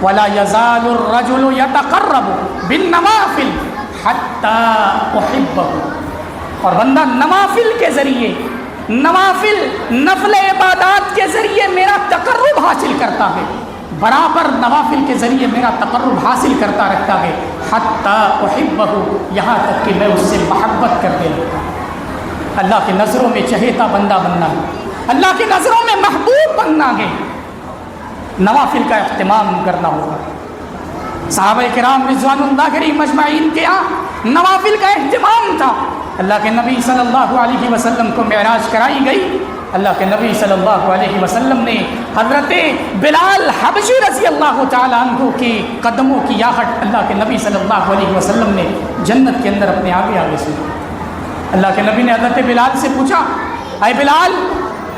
ولا يزال الرجل يتقرب بالنوافل حتى احبه، اور بندہ نوافل کے ذریعے، نفل عبادات کے ذریعے میرا تقرب حاصل کرتا ہے، برابر نوافل کے ذریعے میرا تقرب حاصل کرتا رہتا ہے، حتی احبہ، یہاں تک کہ میں اس سے محبت کرنے لگتا ہوں۔ اللہ کی نظروں میں چہیتا بندہ بننا ہے، اللہ کی نظروں میں محبوب بننا ہے، نوافل کا اہتمام کرنا ہوگا۔ صحابہ کرام رضوان اللہ علیہم اجمعین کے یہاں نوافل کا اہتمام تھا۔ اللہ کے نبی صلی اللہ علیہ وسلم کو معراج کرائی گئی، اللہ کے نبی صلی اللہ علیہ وسلم نے حضرت بلال حبشی رضی اللہ تعالیٰ عنہ کی قدموں کی آہٹ اللہ کے نبی صلی اللہ علیہ وسلم نے جنت کے اندر اپنے آگے آگے سنی۔ اللہ کے نبی نے حضرت بلال سے پوچھا، اے بلال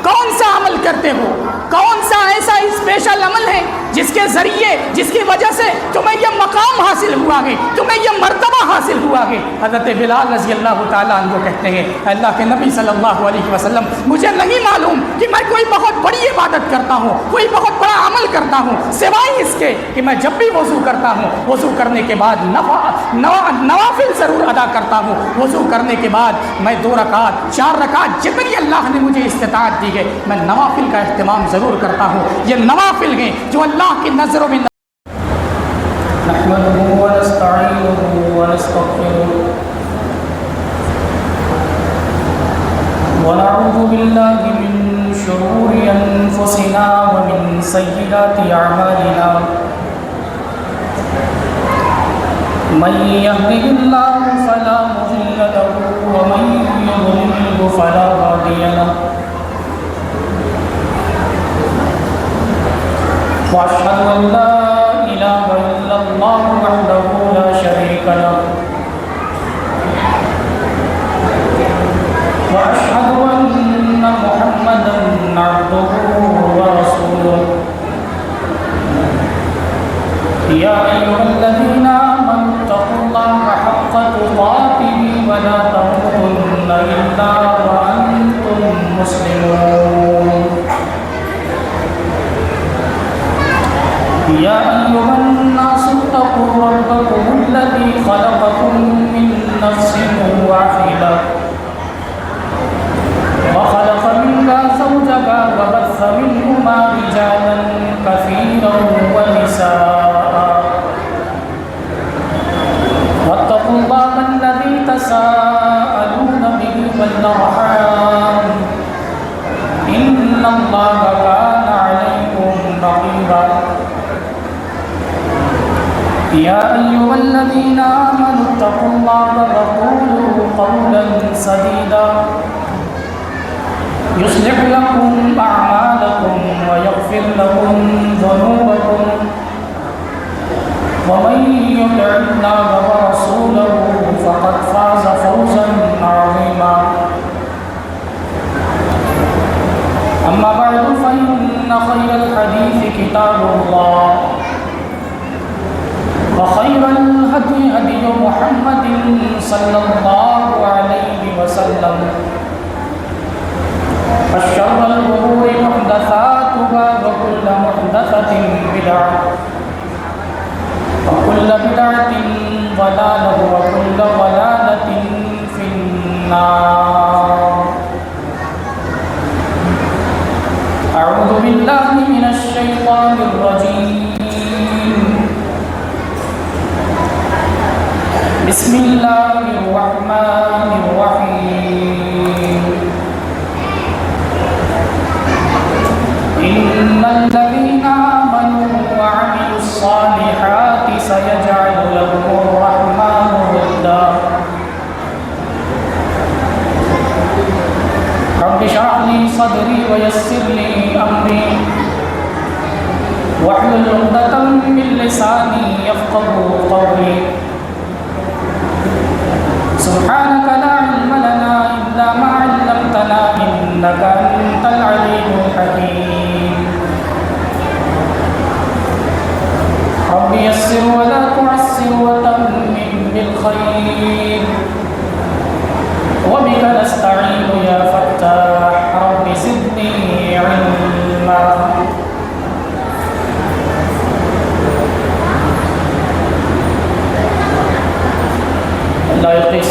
کون سا عمل کرتے ہو، کون سا ایسا اسپیشل عمل ہے جس کے ذریعے، جس کی وجہ سے تمہیں یہ مقام حاصل ہوا ہے، تمہیں یہ مرتبہ حاصل ہوا ہے؟ حضرت بلال رضی اللہ تعالیٰ عنہ کہتے ہیں، اللہ کے نبی صلی اللہ علیہ وسلم مجھے نہیں معلوم کہ میں کوئی بہت بڑی عبادت کرتا ہوں، کوئی بہت بڑا عمل کرتا ہوں، سوائے اس کے کہ میں جب بھی وضو کرتا ہوں، وضو کرنے کے بعد نوافل ضرور ادا کرتا ہوں۔ وضو کرنے کے بعد میں 2 رکعت 4 رکعت جتنی اللہ نے مجھے استطاعت دی ہے، میں نوافل کا اہتمام ضرور کرتا ہوں۔ یہ نوافل ہیں جو اللہ کی نظروں میں نحمده ونستعينه ونستغفره ونعوذ بالله من شرور أنفسنا ومن سيئات أعمالنا، من يهده الله فلا مضل له ومن يضلل فلا هادي له، وأشهد أن لا إله إلا الله وحده لا شريك له، وأشهد أن محمدا عبده ورسوله، يا أيها الذين آمنوا اتقوا الله حق تقاته ولا تموتن إلا وأنتم مسلمون، يا أيها الناس اتقوا ربكم الذي خلقكم من نفس واحدة وخلق منها زوجها وبث منهما رجالا كثيرا ونساء، واتقوا الله الذي تساءلون به والأرحام إن الله كان عليكم رقيبا، يا أيها الذين آمنوا اتقوا الله وقولوا قولا سديدا يصلح لكم أعمالكم ويغفر لكم ذنوبكم، ومن يطع الله ورسوله فقد فاز فوزا عظيما، أما بعد فإن خير الحديث كتاب الله، وخير الهدي هدي محمد صلى الله عليه وسلم، وشر الأمور محدثاتها وكل محدثة بدعة وكل بدعة ضلالة وكل ضلالة في النار۔ أعوذ بالله من الشيطان الرجيم، بسم الله الرحمن الرحيم، إن الذين آمنوا وعملوا الصالحات سيجعل لهم الرحمن ودا، رب اشرح لي صدري ويسر لي أمري واحلل عقدة من لساني يفقهوا قولي، سبحانك لا علم لنا إلا ما علمتنا إنك أنت العليم الحكيم، رب يسر ولا تعسر وتمم بالخير، وبك نستعين يا فتاح، رب زدني علما۔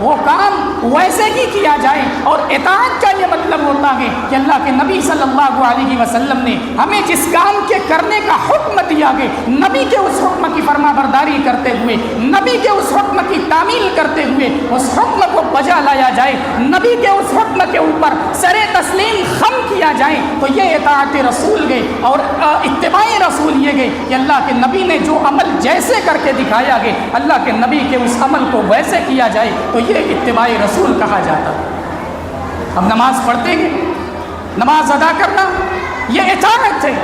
وہ کام ویسے ہی کیا جائے۔ اور اطاعت کا یہ مطلب ہوتا ہے کہ اللہ کے نبی صلی اللہ علیہ وسلم نے ہمیں جس کام کے کرنے کا حکم دیا ہے، نبی کے اس حکم کی فرما برداری کرتے ہوئے، نبی کے اس حکم کی تعمیل کرتے ہوئے اس حکم کو بجا لایا جائے، نبی کے اس حکم کے اوپر سر تسلیم خم کیا جائے، تو یہ اطاعت رسول گئے۔ اور اتباع رسول یہ گئے کہ اللہ کے نبی نے جو عمل جیسے کر کے دکھایا گیا، اللہ کے نبی کے اس عمل کو ویسے کیا جائے، تو یہ اتباع رسول کہا جاتا ہے۔ ہم نماز پڑھتے ہیں، نماز ادا کرنا یہ اطاعت ہے،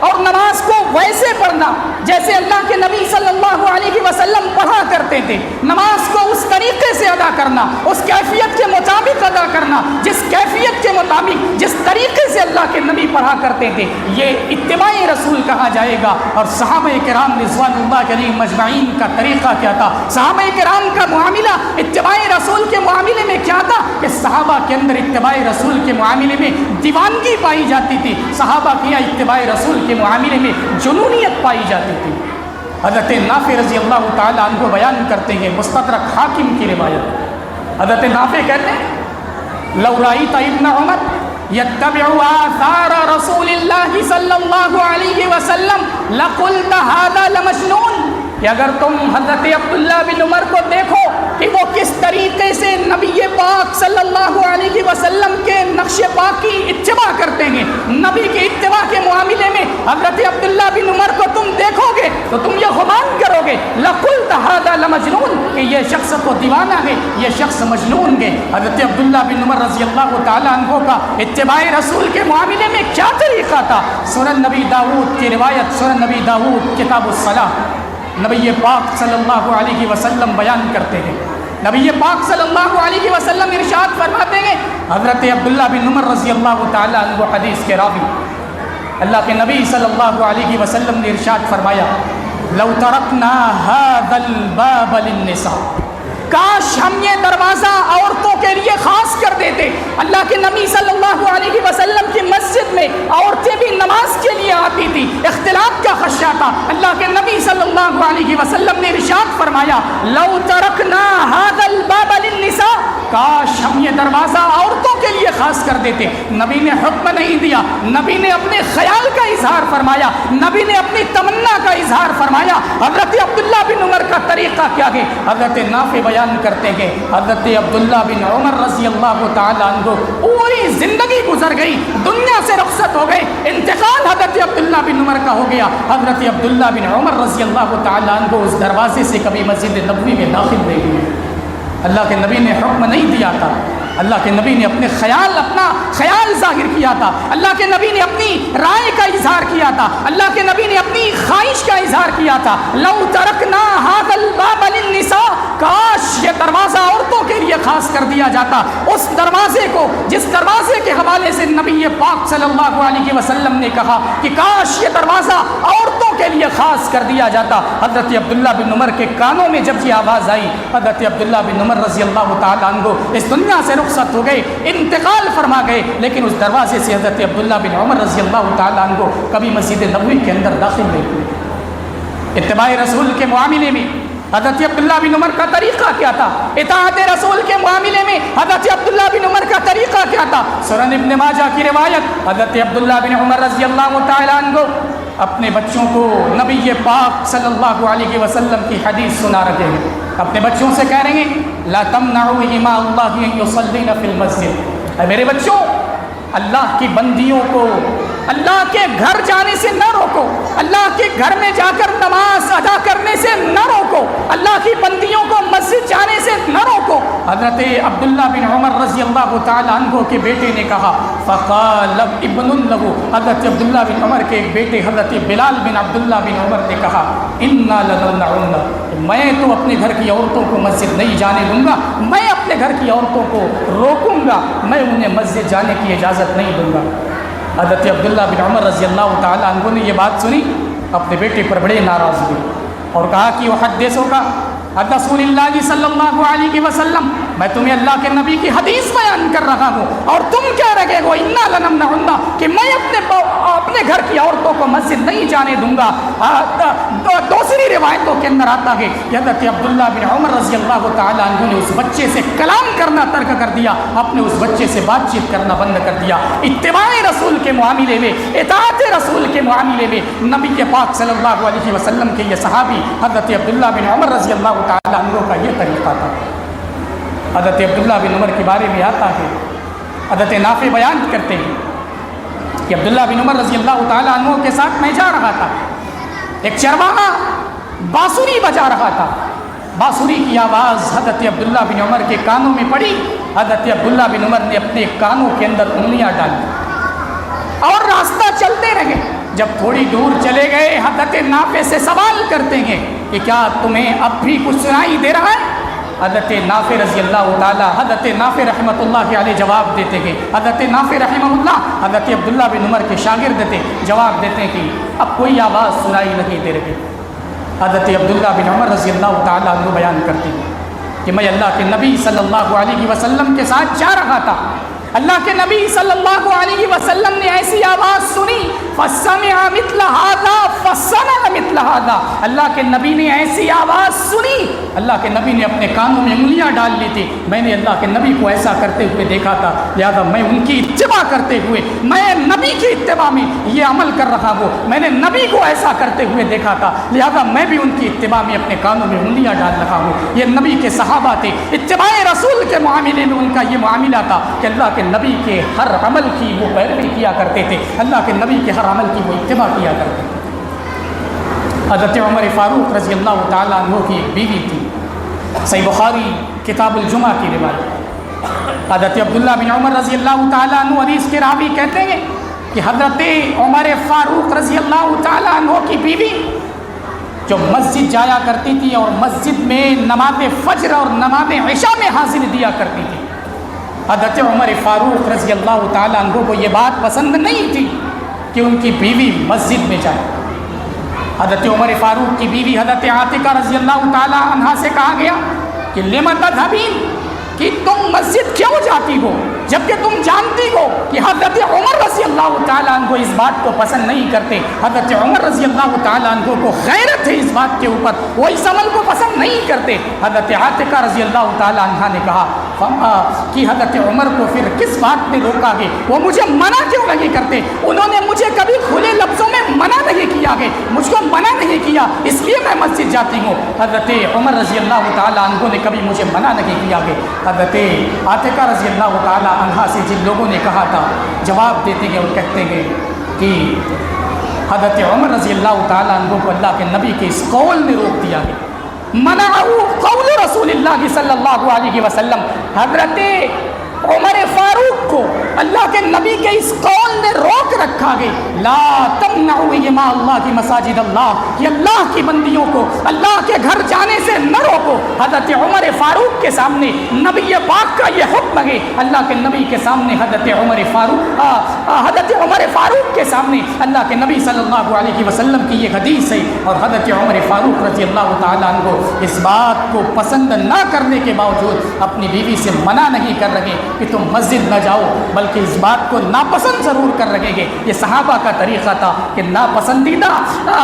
اور نماز کو ویسے پڑھنا جیسے اللہ کے نبی صلی اللہ علیہ وسلم پڑھا کرتے تھے، نماز کو اس طریقے سے ادا کرنا، اس کیفیت کے مطابق ادا کرنا جس کیفیت کے مطابق جس طریقے سے اللہ کے نبی پڑھا کرتے تھے، یہ اتباع رسول کہا جائے گا۔ اور صحابہ کرام رضوان اللہ علیہم اجمعین کا طریقہ کیا تھا؟ صحابہ کرام کا معاملہ اتباع رسول کے معاملے میں کیا تھا کہ صحابہ کے اندر اتباع رسول کے معاملے میں دیوانگی پائی جاتی تھی، صحابہ کی اتباع رسول کے معاملے میں جنونیت پائی جاتی تھی۔ حضرت نافع رضی اللہ تعالیٰ عنہ کو بیان کرتے ہیں، مستدرک حاکم کی روایت، حضرت نافع کہتے ہیں لو رأیت ابن عمر یتبع آثار رسول اللہ صلی اللہ علیہ وسلم لقلت هذا لمجنون، کہ اگر تم حضرت عبداللہ بن عمر کو دیکھو کہ وہ کس طریقے سے نبی پاک صلی اللہ علیہ وسلم کے نقش پاک کی اتباع کرتے ہیں، نبی کی اتباع کے معاملے میں حضرت عبداللہ بن عمر کو تم دیکھو گے تو تم یہ گمان کرو گے لقلت هذا لمجنون، کہ یہ شخص تو دیوانہ ہے، یہ شخص مجنون ہے۔ حضرت عبداللہ بن عمر رضی اللہ تعالیٰ عنہ کا اتباع رسول کے معاملے میں کیا طریقہ تھا؟ سنن نبی داؤد کی روایت، سنن نبی داؤد کتاب الصلاۃ، نبی پاک صلی اللہ علیہ وسلم بیان کرتے ہیں، نبی پاک صلی اللہ علیہ وسلم ارشاد فرماتے ہیں، حضرت عبداللہ بن عمر رضی اللہ تعالیٰ عنہ حدیث کے راوی، اللہ کے نبی صلی اللہ علیہ وسلم نے ارشاد فرمایا لو ترکنا هذا الباب للنساء، کاش ہم یہ دروازہ عورتوں کے لیے خاص کر دیتے۔ اللہ کے نبی صلی اللہ علیہ وسلم کی مسجد میں عورتیں بھی نماز کے لیے آتی تھی، اختلاط کا خدشہ تھا، اللہ کے نبی صلی اللہ علیہ وسلم نے ارشاد فرمایا لو ترکنا هذا الباب للنساء، کاش ہم یہ دروازہ عورتوں کے لیے خاص کر دیتے۔ نبی نے حکم نہیں دیا، نبی نے اپنے خیال کا اظہار فرمایا، نبی نے اپنی تمنا کا اظہار فرمایا۔ حضرت عبداللہ بن عمر کا طریقہ کیا ہے؟ حضرت نافع بیان کرتے ہیں حضرت عبداللہ بن عمر رضی اللہ تعالیٰ عنہ پوری زندگی گزر گئی، دنیا سے رخصت ہو گئے، انتقال حضرت عبداللہ بن عمر کا ہو گیا، حضرت عبداللہ بن عمر رضی اللہ تعالیٰ عنہ اس دروازے سے کبھی مسجد نبوی میں داخل نہیں ہوئے۔ اللہ کے نبی نے حکم نہیں دیا تھا، اللہ کے نبی نے اپنا خیال ظاہر کیا تھا، اللہ کے نبی نے اپنی رائے کا اظہار کیا تھا، اللہ کے نبی نے اپنی خواہش کا اظہار کیا تھا۔ لو ترکنا هذا الباب للنساء، کاش یہ دروازہ عورتوں کے لیے خاص کر دیا جاتا، اس دروازے کو جس دروازے کے حوالے سے نبی پاک صلی اللہ علیہ وسلم نے کہا کہ کاش یہ دروازہ عورتوں کے لیے خاص کر دیا جاتا۔ حضرت عبداللہ بن عمر کے کانوں میں جب یہ آواز آئی، حضرت عبداللہ بن عمر رضی اللہ تعالیٰ عنہ اس دنیا سے رخصت ہو گئے، انتقال فرما گئے، لیکن اس دروازے سے حضرت عبداللہ بن عمر رضی اللہ تعالیٰ عنہ کبھی مسجد نبوی کے اندر داخل نہیں ہوئے۔ اتباع رسول کے معاملے میں حضرت عبداللہ بن عمر کا طریقہ کیا تھا؟ اطاعت رسول کے معاملے میں حضرت عبداللہ بن عمر کا طریقہ کیا تھا؟ سنن ابن ماجہ کی روایت، حضرت عبداللہ بن عمر رضی اللہ تعالیٰ عنہ اپنے بچوں کو نبی پاک صلی اللہ علیہ وسلم کی حدیث سنا رہے ہیں، اپنے بچوں سے کہہ رہے ہیں لا تمنعوا اماء اللہ ان یصلین فی المسجد، اے میرے بچوں اللہ کی بندیوں کو اللہ کے گھر جانے سے نہ روکو، اللہ کے گھر میں جا کر نماز ادا کرنے سے نہ روکو، اللہ کی بندیوں کو مسجد جانے سے نہ روکو۔ حضرت عبداللہ بن عمر رضی اللہ تعالیٰ عنہ کے بیٹے نے کہا فقال ابن له، حضرت عبداللہ بن عمر کے ایک بیٹے حضرت بلال بن عبداللہ بن عمر نے کہا انا لنمنعن، میں تو اپنے گھر کی عورتوں کو مسجد نہیں جانے دوں گا، میں اپنے گھر کی عورتوں کو روکوں گا، میں انہیں مسجد جانے کی اجازت نہیں دوں گا۔ حضرت عبداللہ بن عمر رضی اللہ تعالیٰ عنہ نے یہ بات سنی، اپنے بیٹے پر بڑے ناراض ہوئے اور کہا کہ وہ حدیثوں کا رسول اللہ صلی اللہ علیہ وسلم میں تمہیں اللہ کے نبی کی حدیث بیان کر رہا ہوں اور تم کہہ رہے ہو انا لنمنعن کہ میں اپنے گھر کی عورتوں کو مسجد نہیں جانے دوں گا۔ دوسری روایتوں کے اندر آتا ہے کہ حضرت عبداللہ بن عمر رضی اللہ تعالیٰ عنہ نے اس بچے سے کلام کرنا ترک کر دیا، اپنے اس بچے سے بات چیت کرنا بند کر دیا۔ اتباع رسول کے معاملے میں، اطاعت رسول کے معاملے میں نبی پاک صلی اللہ علیہ وسلم کے یہ صحابی حضرت عبداللہ بن عمر رضی اللہ تعالیٰ عنہ کا یہ طریقہ تھا۔ حضرت عبداللہ بن عمر کے بارے میں آتا ہے، حضرت نافع بیان کرتے ہیں کہ عبداللہ بن عمر رضی اللہ تعالیٰ عنہ کے ساتھ میں جا رہا تھا، ایک چرواہا بانسری بجا رہا تھا، بانسری کی آواز حضرت عبداللہ بن عمر کے کانوں میں پڑی۔ حضرت عبداللہ بن عمر نے اپنے کانوں کے اندر انگلیاں ڈالی اور راستہ چلتے رہے۔ جب تھوڑی دور چلے گئے حضرت نافع سے سوال کرتے ہیں کہ کیا تمہیں اب بھی کچھ سنائی دے رہا ہے؟ حضرت نافع رضی اللہ تعالیٰ، حضرت نافع رحمۃ اللہ علیہ جواب دیتے ہیں، حضرت نافع رحمہ اللہ حضرت عبداللہ بن عمر کے شاگرد تھے، جواب دیتے ہیں کہ اب کوئی آواز سنائی نہیں دے رہی۔ حضرت عبداللہ بن عمر رضی اللہ تعالیٰ عنہ بیان کرتے ہیں کہ میں اللہ کے نبی صلی اللہ علیہ وسلم کے ساتھ جا رہا تھا، اللہ کے نبی صلی اللہ علیہ وسلم نے ایسی آواز سنی، فَسَمِعَ مِثْلَ هَذَا فَصَنَعَ مِثْلَ هَذَا، اللہ کے نبی نے ایسی آواز سنی، اللہ کے نبی نے اپنے کانوں میں انگلیاں ڈال لی تھی، میں نے اللہ کے نبی کو ایسا کرتے ہوئے دیکھا تھا، لہذا میں ان کی اتباع کرتے ہوئے، میں نبی کی اتباع میں یہ عمل کر رہا ہوں، میں نے نبی کو ایسا کرتے ہوئے دیکھا تھا، لہذا میں بھی ان کی اتباع میں اپنے کانوں میں انگلیاں ڈال رہا ہوں۔ یہ نبی کے صحابہ تھے، اتباع رسول کے معاملے میں ان کا یہ معاملہ تھا کہ اللہ کے نبی کے ہر عمل کی وہ پیروی کیا کرتے تھے، اللہ کے نبی کے ہر عمل کی وہ اتباع کیا کرتے تھے۔ حضرت عمر فاروق رضی اللہ تعالیٰ عنہ کی ایک بیوی تھی، صحیح بخاری کتاب الجمعہ کی روایت۔ حضرت عبداللہ بن عمر رضی اللہ تعالیٰ عنہ حدیث کے راوی کہتے ہیں کہ حضرت عمر فاروق رضی اللہ تعالیٰ عنہ کی بیوی جو مسجد جایا کرتی تھی اور مسجد میں نماز فجر اور نماز عشاء میں حاضر دیا کرتی تھی، حضرت عمر فاروق رضی اللہ تعالیٰ عنہ کو یہ بات پسند نہیں تھی کہ ان کی بیوی مسجد میں جائے۔ حضرت عمر فاروق کی بیوی حضرت عاتقہ رضی اللہ تعالیٰ عنہا سے کہا گیا کہ لم تذهبین، کہ تم مسجد کیوں جاتی ہو جبکہ تم جانتی ہو کہ حضرت عمر رضی اللہ تعالیٰ عنہ اس بات کو پسند نہیں کرتے، حضرت عمر رضی اللہ تعالیٰ عنہ کو غیرت ہے اس بات کے اوپر، وہ اس عمل کو پسند نہیں کرتے۔ حضرت عاتقہ رضی اللہ تعالیٰ عنہ نے کہا کہ حضرت عمر کو پھر کس بات نے روکا گے، وہ مجھے منع کیوں نہیں کرتے؟ انہوں نے مجھے کبھی کھلے لفظوں میں منع نہیں کیا گے، مجھ کو منع نہیں کیا، اس لیے میں مسجد جاتی ہوں۔ حضرت عمر رضی اللہ تعالیٰ عنہ نے کبھی مجھے منع نہیں کیا گے۔ حضرت عاتقہ رضی اللہ تعالیٰ عنہا سے جن لوگوں نے کہا تھا، جواب دیتے ہیں اور کہتے ہیں کہ حضرت عمر رضی اللہ تعالیٰ عنہ کو اللہ کے نبی کے اس قول نے روک دیا گیا، منعہ قول رسول اللہ صلی اللہ علیہ وسلم، حضرت عمر فاروق کو اللہ کے نبی کے اس قول نے روک رکھا گیا، لا تمنعوا اماء اللہ کی مساجد اللہ، کہ اللہ کی بندیوں کو اللہ کے گھر جانے سے نہ روکو۔ حضرت عمر فاروق کے سامنے نبی پاک کا یہ حکم ہے، اللہ کے نبی کے سامنے حضرت عمر فاروق کے سامنے اللہ کے نبی صلی اللہ علیہ وسلم کی یہ حدیث ہے، اور حضرت عمر فاروق رضی اللہ تعالیٰ عنہ اس بات کو پسند نہ کرنے کے باوجود اپنی بیوی سے منع نہیں کر رہے کہ تم مسجد نہ جاؤ، بلکہ اس بات کو ناپسند ضرور کر رہے گے۔ یہ صحابہ کا طریقہ تھا کہ ناپسندیدہ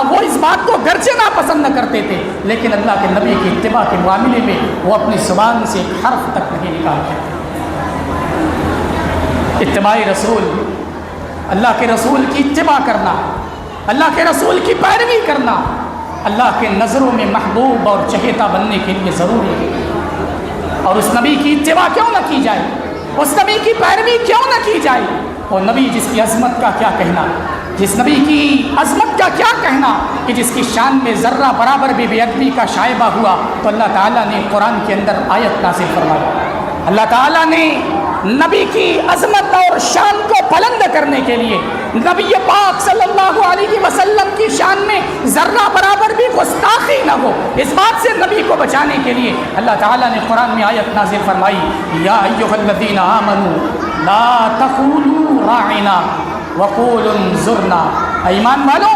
وہ اس بات کو گرچہ ناپسند نہ کرتے تھے، لیکن اللہ کے نبی کی اتباع کے معاملے میں وہ اپنی زبان سے ایک حرف تک نہیں نکالتے تھے۔ اتباع رسول، اللہ کے رسول کی اتباع کرنا، اللہ کے رسول کی پیروی کرنا اللہ کے نظروں میں محبوب اور چہیتا بننے کے لیے ضروری ہے۔ اور اس نبی کی اتباع کیوں نہ کی جائے، اس نبی کی پیروی کیوں نہ کی جائے؟ وہ نبی جس کی عظمت کا کیا کہنا، جس نبی کی عظمت کا کیا کہنا کہ جس کی شان میں ذرہ برابر بھی بے ادبی کا شائبہ ہوا تو اللہ تعالیٰ نے قرآن کے اندر آیت نازل فرمائی۔ اللہ تعالیٰ نے نبی کی عظمت اور شان کو بلند کرنے کے لیے نبی پاک صلی اللہ علیہ وسلم کی شان میں ذرہ برابر بھی گستاخی نہ ہو، اس بات سے نبی کو بچانے کے لیے اللہ تعالیٰ نے قرآن میں آیت نازل فرمائی، یا ایھا الذین آمنوا لا تقولوا راعنا وقولوا انظرنا، ایمان والو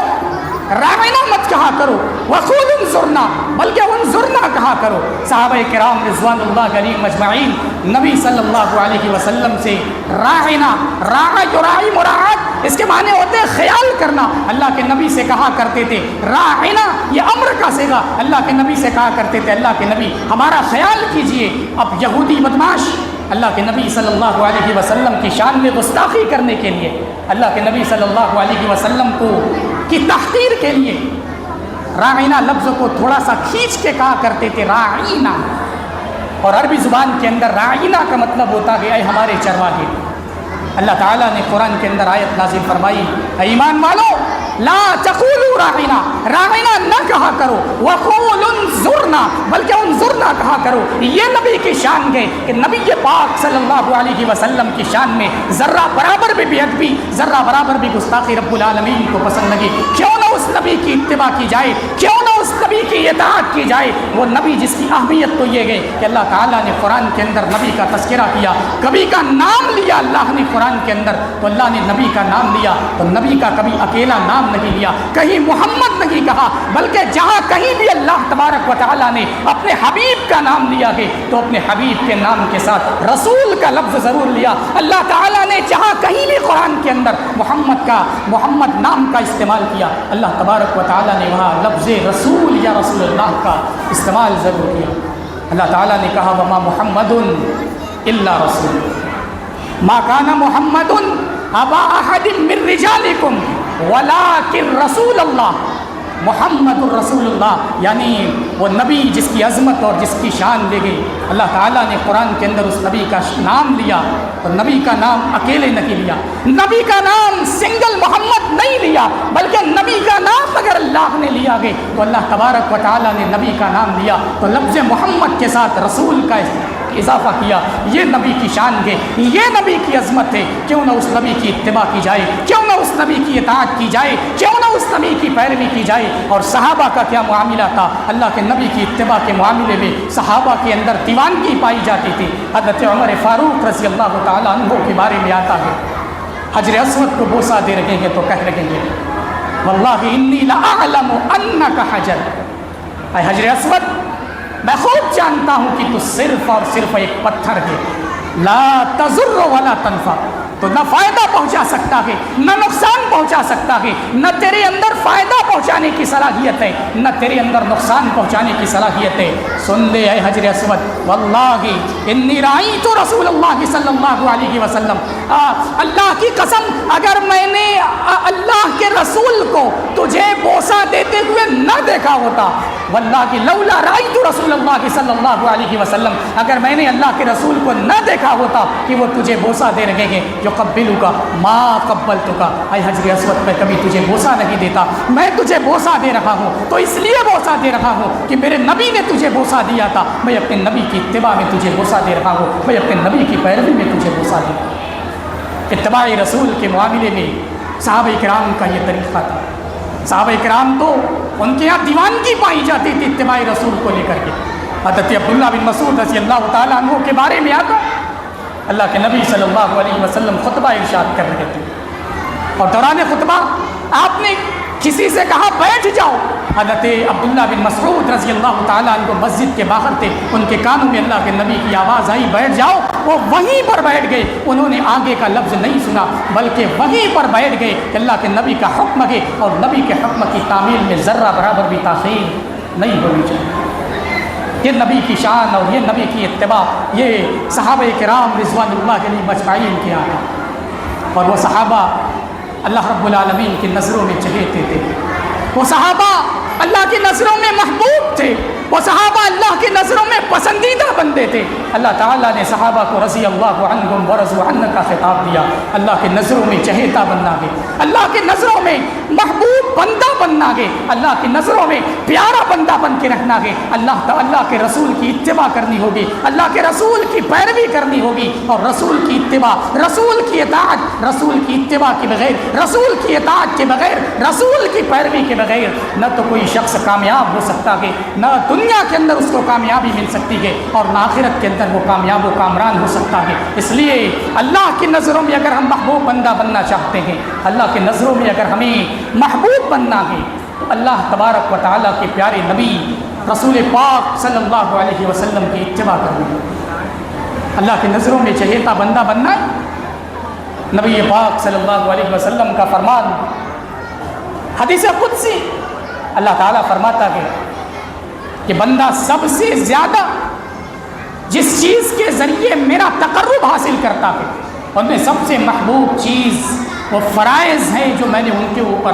راعنا مت کہا کرو، وقول انظرنا بلکہ انظرنا کہا کرو۔ صحابہ کرام رضوان اللہ علیہم اجمعین نبی صلی اللہ علیہ وسلم سے راعنا، راع یراعی مراعات اس کے معنی ہوتے ہیں خیال کرنا، اللہ کے نبی سے کہا کرتے تھے راعنا، یہ امر کا صیغہ، اللہ کے نبی سے کہا کرتے تھے اللہ کے نبی ہمارا خیال کیجئے۔ اب یہودی بدماش اللہ کے نبی صلی اللہ علیہ وسلم کی شان میں گستاخی کرنے کے لیے، اللہ کے نبی صلی اللہ علیہ وسلم کی تحقیر کے لیے راعینا لفظ کو تھوڑا سا کھینچ کے کہا کرتے تھے راعینا، اور عربی زبان کے اندر راعینا کا مطلب ہوتا ہے اے ہمارے چرواہے۔ اللہ تعالیٰ نے قرآن کے اندر آیت نازل فرمائی، اے ایمان والو لا تقولوا راعینا، راعینا نہ کہا کرو، وقولوا انظرنا بلکہ انظرنا کہا کرو۔ یہ نبی کی شان ہے کہ نبی پاک صلی اللہ علیہ وسلم کی شان میں ذرہ برابر بھی بے ادبی، ذرہ برابر بھی گستاخی رب العالمین کو پسند لگی۔ کیوں نہ اس نبی کی اتباع کی جائے، کیوں نہ اس نبی کی اطاعت کی جائے، وہ نبی جس کی اہمیت تو یہ ہے کہ اللہ تعالیٰ نے قرآن کے اندر نبی کا تذکرہ کیا، کبھی کا نام لیا اللہ نے قرآن کے اندر، تو اللہ نے نبی کا نام لیا، تو نبی کا کبھی اکیلا نام نہیں لیا، کہیں محمد نہیں کہا، بلکہ جہاں کہیں بھی اللہ تبارک و تعالیٰ نے اپنے حبیب کا نام لیا ہے تو اپنے حبیب کے نام کے ساتھ رسول کا لفظ ضرور لیا۔ اللہ تعالیٰ نے جہاں کہیں بھی قرآن کے اندر محمد نام کا استعمال کیا، اللہ تبارک و تعالیٰ نے وہاں لفظ رسول یا رسول اللہ کا استعمال ضرور کیا۔ اللہ تعالیٰ نے کہا وما محمد الا رسول، ما کان محمد ابا احد من رجالکم ولکن رسول اللہ، محمد الرسول اللہ، یعنی وہ نبی جس کی عظمت اور جس کی شان لے گئی۔ اللہ تعالیٰ نے قرآن کے اندر اس نبی کا نام لیا، اور نبی کا نام اکیلے نہیں لیا، نبی کا نام سنگل محمد نہیں لیا، بلکہ نبی کا نام اگر اللہ نے لیا گئے تو اللہ تبارک و تعالیٰ نے نبی کا نام لیا تو لفظ محمد کے ساتھ رسول کا اضافہ کیا۔ یہ نبی کی شان ہے، یہ نبی کی عظمت ہے، کیوں نہ اس نبی کی اتباع کی جائے، کیوں نہ اس نبی کی اطاعت کی جائے، کیوں نہ اس نبی کی پیروی کی جائے۔ اور صحابہ کا کیا معاملہ تھا، اللہ کے نبی کی اتباع کے معاملے میں صحابہ کے اندر دیوانگی پائی جاتی تھی۔ حضرت عمر فاروق رضی اللہ تعالیٰ عنہ کے بارے میں آتا ہے، حجر اسود کو بوسہ دے رہے ہیں تو کہہ رہے ہیں واللہ انی لأعلم انک حجر، اے حجر اسود میں خوب جانتا ہوں کہ تو صرف اور صرف ایک پتھر ہے، لا تضر ولا تنفع، تو نہ فائدہ پہنچا سکتا ہے نہ نقصان پہنچا سکتا ہے، نہ تیرے اندر فائدہ پہنچانے کی صلاحیت ہے نہ تیرے اندر نقصان پہنچانے کی صلاحیت ہے۔ سن لے اے حجر اسود، واللہ انی رأیت رسول اللہ صلی اللہ علیہ وسلم، اللہ کی قسم اگر میں نے اللہ کے رسول کو تجھے بوسہ دیتے ہوئے نہ دیکھا ہوتا، واللہ لولا رأیت رسول اللہ صلی اللہ علیہ وسلم، اگر میں نے اللہ کے رسول کو نہ دیکھا ہوتا کہ وہ تجھے بوسہ دے رہے ہیں، جو قبلو کا ما قبلتو کا، اے حجر اسود میں کبھی تجھے بوسہ نہیں دیتا، میں تجھے بوسہ دے رہا ہوں تو اس لیے بوسہ دے رہا ہوں کہ میرے نبی نے تجھے بوسہ دیا تھا، میں اپنے نبی کی اتباع میں تجھے بوسہ دے رہا ہوں، میں اپنے نبی کی پیروی میں تجھے بوسہ دے رہا ہوں۔ اتباع رسول کے معاملے میں صحابہ کرام کا یہ طریقہ تھا۔ صحابہ کرام تو ان کے یہاں دیوانگی پائی جاتی تھی اتباع رسول کو لے کر کے۔ حضرت عبداللہ بن مسعود رضی اللہ تعالیٰ عنہ کے بارے میں آتا، اللہ کے نبی صلی اللہ علیہ وسلم خطبہ ارشاد کر رہے تھے، اور دوران خطبہ آپ نے کسی سے کہا بیٹھ جاؤ۔ حضرت عبداللہ بن مسعود رضی اللہ تعالیٰ عنہ مسجد کے باہر تھے، ان کے کانوں میں اللہ کے نبی کی آواز آئی بیٹھ جاؤ، وہ وہیں پر بیٹھ گئے، انہوں نے آگے کا لفظ نہیں سنا بلکہ وہیں پر بیٹھ گئے کہ اللہ کے نبی کا حکم ہے، اور نبی کے حکم کی تعمیل میں ذرہ برابر بھی تاخیر نہیں ہونی چاہیے۔ یہ نبی کی شان اور یہ نبی کی اتباع، یہ صحابہ کرام رضوان اللہ علیہم اجمعین کے آیا، اور وہ صحابہ اللہ رب العالمین کی نظروں میں چہیتے تھے، وہ صحابہ اللہ کی نظروں میں محبوب تھے، وہ صحابہ اللہ کی نظروں میں پسندیدہ بندے تھے۔ اللہ تعالیٰ نے صحابہ کو رضی اللہ عنہم ورضوا عنہ کا خطاب دیا، اللہ کی نظروں میں چہیتا بننا ہے، اللہ کی نظروں میں محبوب بندہ بننا ہے، اللہ کی نظروں میں پیارا بندہ بن کے رہنا ہے، اللہ کے رسول کی اتباع کرنی ہوگی، اللہ کے رسول کی پیروی کرنی ہوگی، اور رسول کی اتباع، رسول کی اطاعت، رسول کی اتباع کے بغیر، رسول کی اطاعت کے بغیر، رسول کی پیروی کے بغیر نہ تو کوئی شخص کامیاب ہو سکتا ہے، نہ دنیا کے اندر اس کو کامیابی مل سکتی ہے، اور نہ آخرت کے اندر وہ کامیاب و کامران ہو سکتا ہے۔ اس لیے اللہ کی نظروں میں اگر ہم محبوب بندہ بننا چاہتے ہیں، اللہ کی نظروں میں اگر ہمیں محبوب بننا ہے، تو اللہ تبارک و تعالیٰ کے پیارے نبی رسول پاک صلی اللہ علیہ وسلم کی اتباع کرنا، اللہ کی نظروں میں چہیتا بندہ بننا ہے۔ نبی پاک صلی اللہ علیہ وسلم کا فرمان، حدیث قدسی، اللہ تعالیٰ فرماتا ہے کہ بندہ سب سے زیادہ جس چیز کے ذریعے میرا تقرب حاصل کرتا ہے ان میں سب سے محبوب چیز وہ فرائض ہیں جو میں نے ان کے اوپر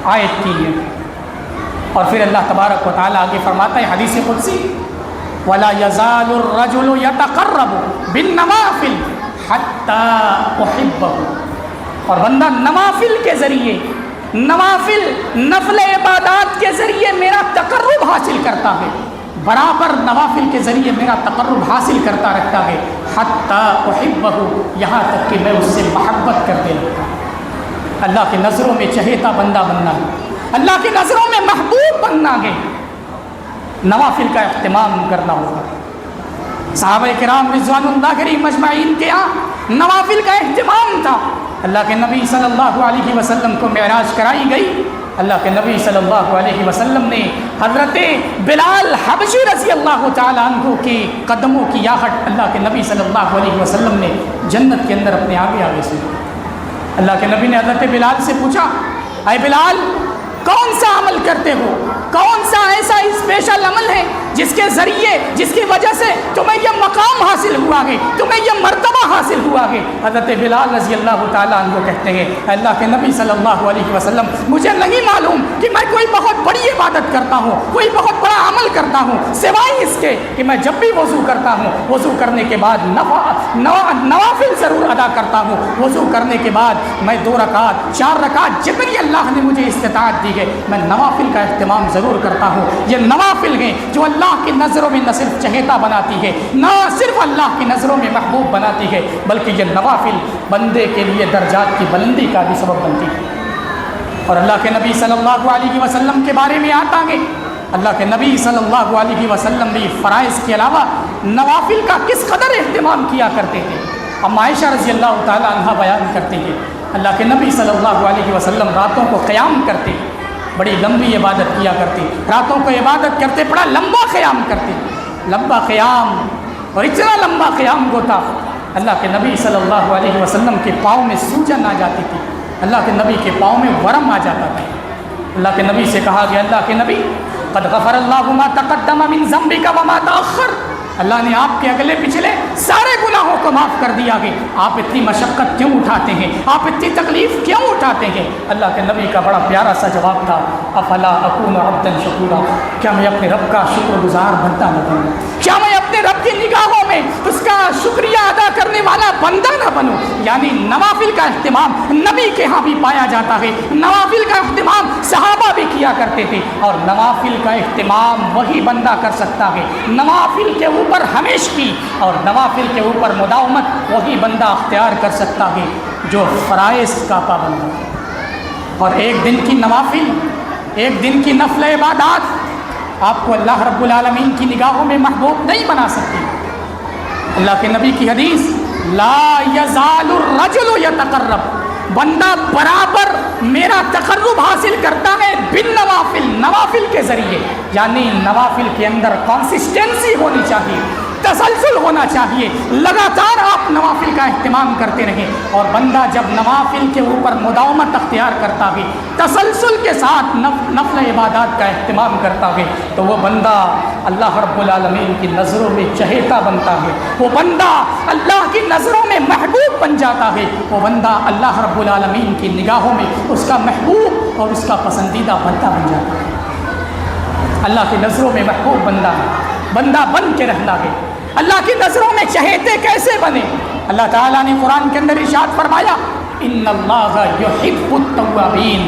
عائد کی ہے۔ اور پھر اللہ تبارک و تعالیٰ آگے فرماتا ہے حدیث قدسی، وَلَا يَزَالُ الرَّجُلُ يَتَقَرَّبُ بِالنَّوَافِلِ حَتَّى أُحِبَّهُ، اور بندہ نوافل کے ذریعے، نوافل نفل عبادات کے ذریعے میرا تقرب حاصل کرتا ہے، برابر نوافل کے ذریعے میرا تقرب حاصل کرتا رہتا ہے، حتیٰ احبہ، یہاں تک کہ میں اس سے محبت کرتے رہتا ہوں۔ اللہ کی نظروں میں چہیتا بندہ بننا ہے، اللہ کی نظروں میں محبوب بننا ہے، نوافل کا اہتمام کرنا ہوگا۔ صحابہ کرام رضوان اللہ علیہم مجمعین کے یہاں نوافل کا اہتمام تھا۔ اللہ کے نبی صلی اللہ علیہ وسلم کو معراج کرائی گئی، اللہ کے نبی صلی اللہ علیہ وسلم نے حضرت بلال حبشی رضی اللہ تعالیٰ عنہ کے قدموں کی آہٹ اللہ کے نبی صلی اللہ علیہ وسلم نے جنت کے اندر اپنے آگے آگے سنی۔ اللہ کے نبی نے حضرت بلال سے پوچھا، اے بلال کون سا عمل کرتے ہو، کون سا ایسا اسپیشل عمل ہے جس کے ذریعے، جس کی وجہ سے تمہیں یہ مقام حاصل ہوا ہے، تمہیں یہ مرتبہ حاصل ہوا ہے؟ حضرت بلال رضی اللہ تعالیٰ عنہ کہتے ہیں، اللہ کے نبی صلی اللہ علیہ وسلم مجھے نہیں معلوم کہ میں کوئی بہت بڑی عبادت کرتا ہوں، کوئی بہت بڑا عمل کرتا ہوں، سوائے اس کے کہ میں جب بھی وضو کرتا ہوں، وضو کرنے کے بعد نوافل ضرور ادا کرتا ہوں۔ وضو کرنے کے بعد میں 2 رکعت 4 رکعت جتنی اللہ نے مجھے استطاعت دی ہے میں نوافل کا اہتمام ضرور کرتا ہوں۔ یہ نوافل ہیں جو اللہ کی نظروں میں نہ صرف چہیتا بناتی ہے، نہ صرف اللہ کی نظروں میں محبوب بناتی ہے، بلکہ یہ نوافل بندے کے لیے درجات کی بلندی کا بھی سبب بنتی ہے۔ اور اللہ کے نبی صلی اللہ علیہ وسلم کے بارے میں آتا ہے، اللہ کے نبی صلی اللہ علیہ وسلم بھی فرائض کے علاوہ نوافل کا کس قدر اہتمام کیا کرتے تھے۔ اب عائشہ رضی اللہ تعالیٰ عنہ بیان کرتے ہیں، اللہ کے نبی صلی اللہ علیہ وسلم راتوں کو قیام کرتے، بڑی لمبی عبادت کیا کرتے، راتوں کو عبادت کرتے، بڑا لمبا قیام کرتے، لمبا قیام، اور اتنا لمبا قیام ہوتا اللہ کے نبی صلی اللہ علیہ وسلم کے پاؤں میں سوجن آ جاتی تھی، اللہ کے نبی کے پاؤں میں ورم آ جاتا تھا۔ اللہ کے نبی سے کہا کہ اللہ کے نبی قد غفر اللہ ما تقدم من ذنبک وما تأخر، اللہ نے آپ کے اگلے پچھلے سارے گناہوں کو معاف کر دیا ہے، آپ اتنی مشقت کیوں اٹھاتے ہیں، آپ اتنی تکلیف کیوں اٹھاتے ہیں؟ اللہ کے نبی کا بڑا پیارا سا جواب تھا، افلا اکون عبدا شکورا، کیا میں اپنے رب کا شکر گزار بنتا نہ بنوں، کیا میں اپنے رب کی نگاہوں میں اس کا شکریہ ادا کرنے والا بندہ نہ بنوں؟ یعنی نوافل کا اہتمام نبی کے ہاں بھی پایا جاتا ہے، نوافل کا اہتمام صحابہ بھی کیا کرتے تھے، اور نوافل کا اہتمام وہی بندہ کر سکتا ہے، نوافل کے اوپر ہمیشگی اور نوافل کے اوپر مداومت وہی بندہ اختیار کر سکتا ہے جو فرائض کا پابند ہے۔ اور ایک دن کی نوافل، ایک دن کی نفل عبادات آپ کو اللہ رب العالمین کی نگاہوں میں محبوب نہیں بنا سکتی۔ اللہ کے نبی کی حدیث، لا یزال الرجل یتقرب، بندہ برابر میرا تقرب حاصل کرتا ہے بالنوافل، نوافل کے ذریعے، یعنی نوافل کے اندر کنسسٹنسی ہونی چاہیے، تسلسل ہونا چاہیے، لگاتار آپ نوافل کا اہتمام کرتے رہیں۔ اور بندہ جب نوافل کے اوپر مداومت اختیار کرتا ہے، تسلسل کے ساتھ نفل عبادات کا اہتمام کرتا ہے، تو وہ بندہ اللہ رب العالمین کی نظروں میں چہیتا بنتا ہے، وہ بندہ اللہ کی نظروں میں محبوب بن جاتا ہے، وہ بندہ اللہ رب العالمین کی نگاہوں میں اس کا محبوب اور اس کا پسندیدہ بندہ بن جاتا ہے۔ اللہ کی نظروں میں محبوب بندہ بن کے رہنا ہے۔ اللہ کی نظروں میں چہیتے کیسے بنے؟ اللہ تعالیٰ نے قرآن کے اندر ارشاد فرمایا، ان اللہ یحب التوابین،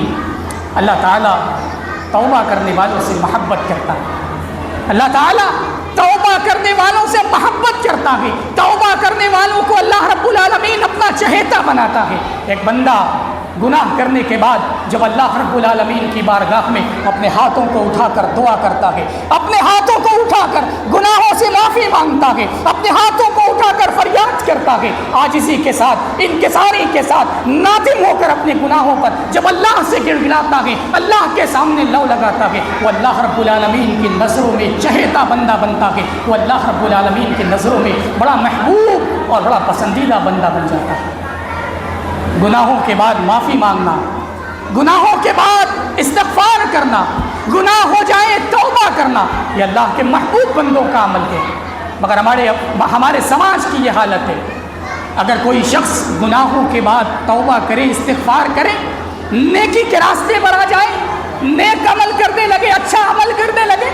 اللہ تعالیٰ توبہ کرنے والوں سے محبت کرتا ہے، اللہ تعالیٰ توبہ کرنے والوں سے محبت کرتا ہے، توبہ کرنے والوں کو اللہ رب العالمین اپنا چہیتا بناتا ہے۔ ایک بندہ گناہ کرنے کے بعد جب اللہ رب العالمین کی بارگاہ میں اپنے ہاتھوں کو اٹھا کر دعا کرتا ہے، اپنے ہاتھوں کو اٹھا کر گناہوں سے معافی مانگتا ہے، اپنے ہاتھوں کو اٹھا کر فریاد کرتا ہے، عاجزی کے ساتھ، انکساری کے ساتھ، نادم ہو کر اپنے گناہوں پر جب اللہ سے گڑ گڑاتا ہے، اللہ کے سامنے لو لگاتا ہے، وہ اللہ رب العالمین کی نظروں میں چہیتا بندہ بنتا ہے، وہ اللہ رب العالمین کی نظروں میں بڑا محبوب اور بڑا پسندیدہ بندہ بن جاتا ہے۔ گناہوں کے بعد معافی مانگنا، گناہوں کے بعد استغفار کرنا، گناہ ہو جائے توبہ کرنا، یہ اللہ کے محبوب بندوں کا عمل ہے۔ مگر ہمارے سماج کی یہ حالت ہے، اگر کوئی شخص گناہوں کے بعد توبہ کرے، استغفار کرے، نیکی کے راستے پر آ جائے، نیک عمل کرنے لگے، اچھا عمل کرنے لگے،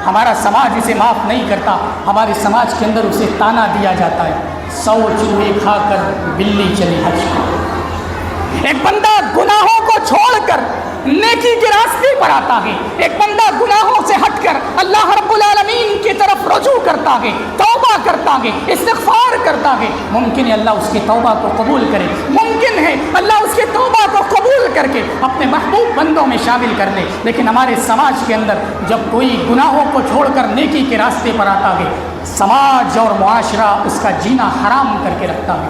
ہمارا سماج اسے معاف نہیں کرتا، ہمارے سماج کے اندر اسے تانا دیا جاتا ہے، 100 چوہے کھا کر بلی چلی حج کو۔ ایک بندہ گناہوں کو چھوڑ کر نیکی کے راستے پر آتا ہے، ایک بندہ گناہوں سے ہٹ کر اللہ رب العالمین کی طرف رجوع کرتا ہے، توبہ کرتا ہے، استغفار کرتا ہے، ممکن ہے اللہ اس کی توبہ کو قبول کرے، ممکن ہے اللہ اس کی توبہ کو قبول کر کے اپنے محبوب بندوں میں شامل کر دے۔ لیکن ہمارے سماج کے اندر جب کوئی گناہوں کو چھوڑ کر نیکی کے راستے پر آتا ہے، سماج اور معاشرہ اس کا جینا حرام کر کے رکھتا ہے۔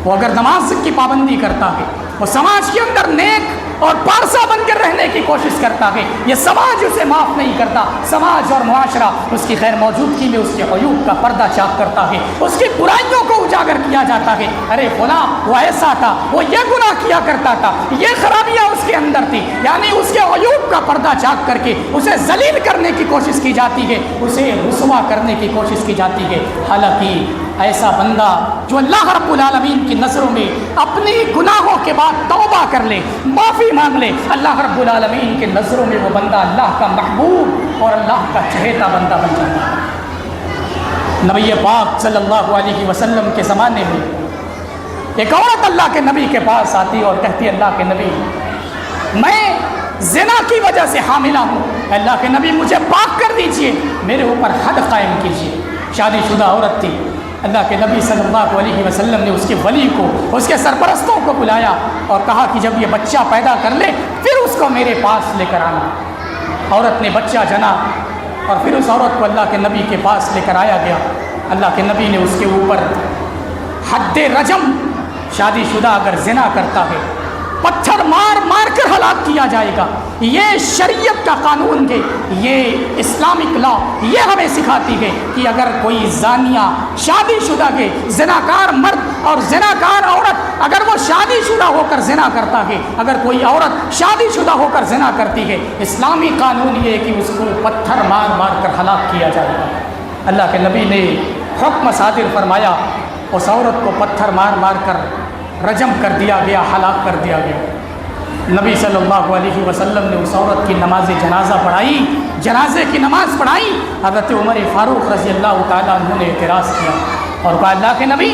وہ اگر نماز کی پابندی کرتا ہے، وہ سماج کے اندر نیک اور پارسا بن کر رہنے کی کوشش کرتا ہے، یہ سماج اسے معاف نہیں کرتا، سماج اور معاشرہ اس کی غیر موجودگی میں اس کے عیوب کا پردہ چاک کرتا ہے، اس کی برائیوں کو اجاگر کیا جاتا ہے، ارے فلاں وہ ایسا تھا، وہ یہ گناہ کیا کرتا تھا، یہ خرابیاں اس کے اندر تھی، یعنی اس کے عیوب کا پردہ چاک کر کے اسے ذلیل کرنے کی کوشش کی جاتی ہے، اسے رسوا کرنے کی کوشش کی جاتی ہے۔ حالانکہ ایسا بندہ جو اللہ رب العالمین کی نظروں میں اپنی گناہوں کے بعد توبہ کر لے، معافی مانگ لے، اللہ رب العالمین کی نظروں میں وہ بندہ اللہ کا محبوب اور اللہ کا چہیتا بندہ بن جاتا ہے۔ نبی پاک صلی اللہ علیہ وسلم کے زمانے میں ایک عورت اللہ کے نبی کے پاس آتی اور کہتی، اللہ کے نبی میں زنا کی وجہ سے حاملہ ہوں، اللہ کے نبی مجھے پاک کر دیجئے، میرے اوپر حد قائم کیجئے۔ شادی شدہ عورت تھی، اللہ کے نبی صلی اللہ علیہ وسلم نے اس کے ولی کو، اس کے سرپرستوں کو بلایا اور کہا کہ جب یہ بچہ پیدا کر لے پھر اس کو میرے پاس لے کر آنا۔ عورت نے بچہ جنا اور پھر اس عورت کو اللہ کے نبی کے پاس لے کر آیا گیا۔ اللہ کے نبی نے اس کے اوپر حد رجم، شادی شدہ اگر زنا کرتا ہے پتھر مار مار کر ہلاک کیا جائے گا، یہ شریعت کا قانون ہے، یہ اسلامک لا یہ ہمیں سکھاتی ہے کہ اگر کوئی زانیہ شادی شدہ ہے، زناکار مرد اور زناکار عورت اگر وہ شادی شدہ ہو کر زنا کرتا ہے، اگر کوئی عورت شادی شدہ ہو کر زنا کرتی ہے، اسلامی قانون یہ ہے کہ اس کو پتھر مار مار کر ہلاک کیا جائے گا۔ اللہ کے نبی نے حکم صادر فرمایا، اس عورت کو پتھر مار مار کر رجم کر دیا گیا، ہلاک کر دیا گیا۔ نبی صلی اللہ علیہ وسلم نے اس عورت کی نماز جنازہ پڑھائی، جنازے کی نماز پڑھائی۔ حضرت عمر فاروق رضی اللہ تعالیٰ عنہ نے اعتراض کیا اور کہا، اللہ کے نبی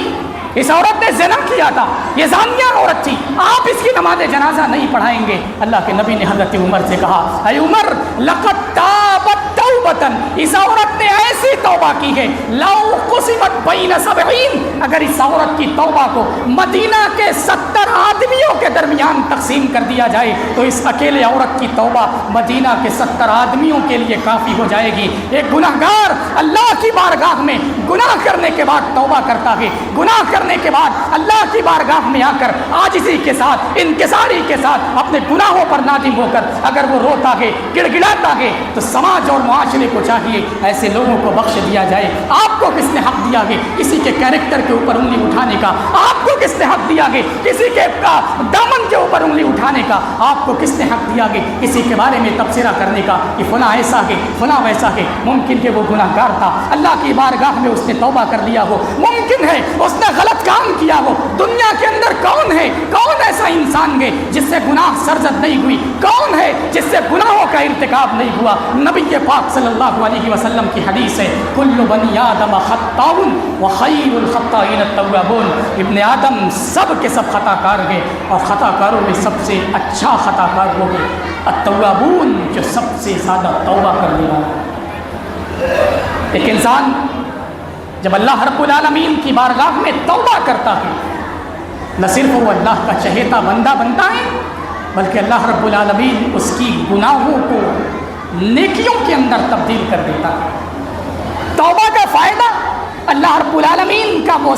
اس عورت نے زنا کیا تھا، یہ زانیہ عورت تھی، آپ اس کی نماز جنازہ نہیں پڑھائیں گے؟ اللہ کے نبی نے حضرت عمر سے کہا، اے عمر لقد تابت توبۃ، اس عورت نے ایسی توبہ کی ہے، لو قسمت بین 70، اگر اس عورت کی توبہ کو مدینہ کے 70 آدمیوں کے درمیان تقسیم کر دیا جائے تو اس اکیلے عورت کی توبہ مدینہ کے 70 آدمیوں کے لیے کافی ہو جائے گی۔ ایک گناہگار اللہ کی بارگاہ میں گناہ کرنے کے بعد توبہ کرتا ہے، گناہ کرنے کے بعد اللہ کی بارگاہ میں آ کر عاجزی کے ساتھ، انکساری کے ساتھ اپنے گناہوں پر نادم ہو کر اگر وہ روتا ہے، گڑ گڑاتا ہے، تو سماج اور معاشرے کو چاہیے ایسے لوگوں کو بخش دیا جائے۔ آپ کو کس نے حق دیا ہے کسی کے کیریکٹر کے اوپر انگلی اٹھانے کا؟ آپ کو کس نے حق دیا ہے کسی کے دامن کے اوپر انگلی اٹھانے کا؟ آپ کو کس نے حق دیا ہے کسی کے بارے میں تبصرہ کرنے کا کہ فلاں ایسا ہے، فلاں ویسا ہے؟ ممکن کہ وہ گناہ گار تھا، اللہ کی بارگاہ میں اس نے توبہ کر لیا ہو، ممکن ہے اس نے غلط کام کیا ہو۔ دنیا کے اندر کون ہے، کون ایسا انسان ہے جس سے گناہ سرزد نہیں ہوئی؟ کون ہے جس سے گناہوں کا ارتکاب نہیں ہوا؟ نبی پاک صلی اللہ علیہ وسلم کی حدیث ہے، کل بنی آدم خطاؤن وخیر الخطائین التوابون، ابن آدم سب کے سب خطا کار ہیں اور خطا کاروں میں سب سے اچھا خطا کار وہ ہے التوابون، جو سب سے زیادہ توبہ کرنے والا۔ ایک انسان جب اللہ رب العالمین کی بارگاہ میں توبہ کرتا ہے، نہ صرف وہ اللہ کا چہیتا بندہ بنتا ہے بلکہ اللہ رب العالمین اس کی گناہوں کو نیکیوں کے اندر تبدیل کر دیتا ہے۔ توبہ کا فائدہ اللہ رب العالمین کا وہ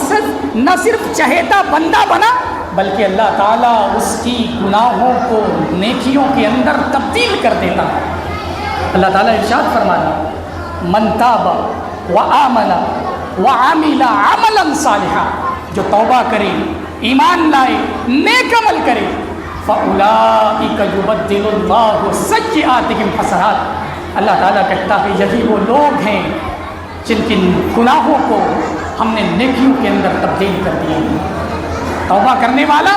نہ صرف چہیتا بندہ بنا بلکہ اللہ تعالیٰ اس کی گناہوں کو نیکیوں کے اندر تبدیل کر دیتا ہے۔ اللہ تعالیٰ ارشاد فرماتا من تاب وآمن وعمل عملا صالحا، جو توبہ کرے، ایمان لائے، نیک عمل کرے، فَأُولَٰئِكَ يُبَدِّلُ اللَّهُ سَيِّئَاتِهِمْ حَسَنَاتٍ، اللہ تعالیٰ کہتا ہے یہی وہ لوگ ہیں جن کی گناہوں کو ہم نے نیکیوں کے اندر تبدیل کر دیا ہے۔ توبہ کرنے والا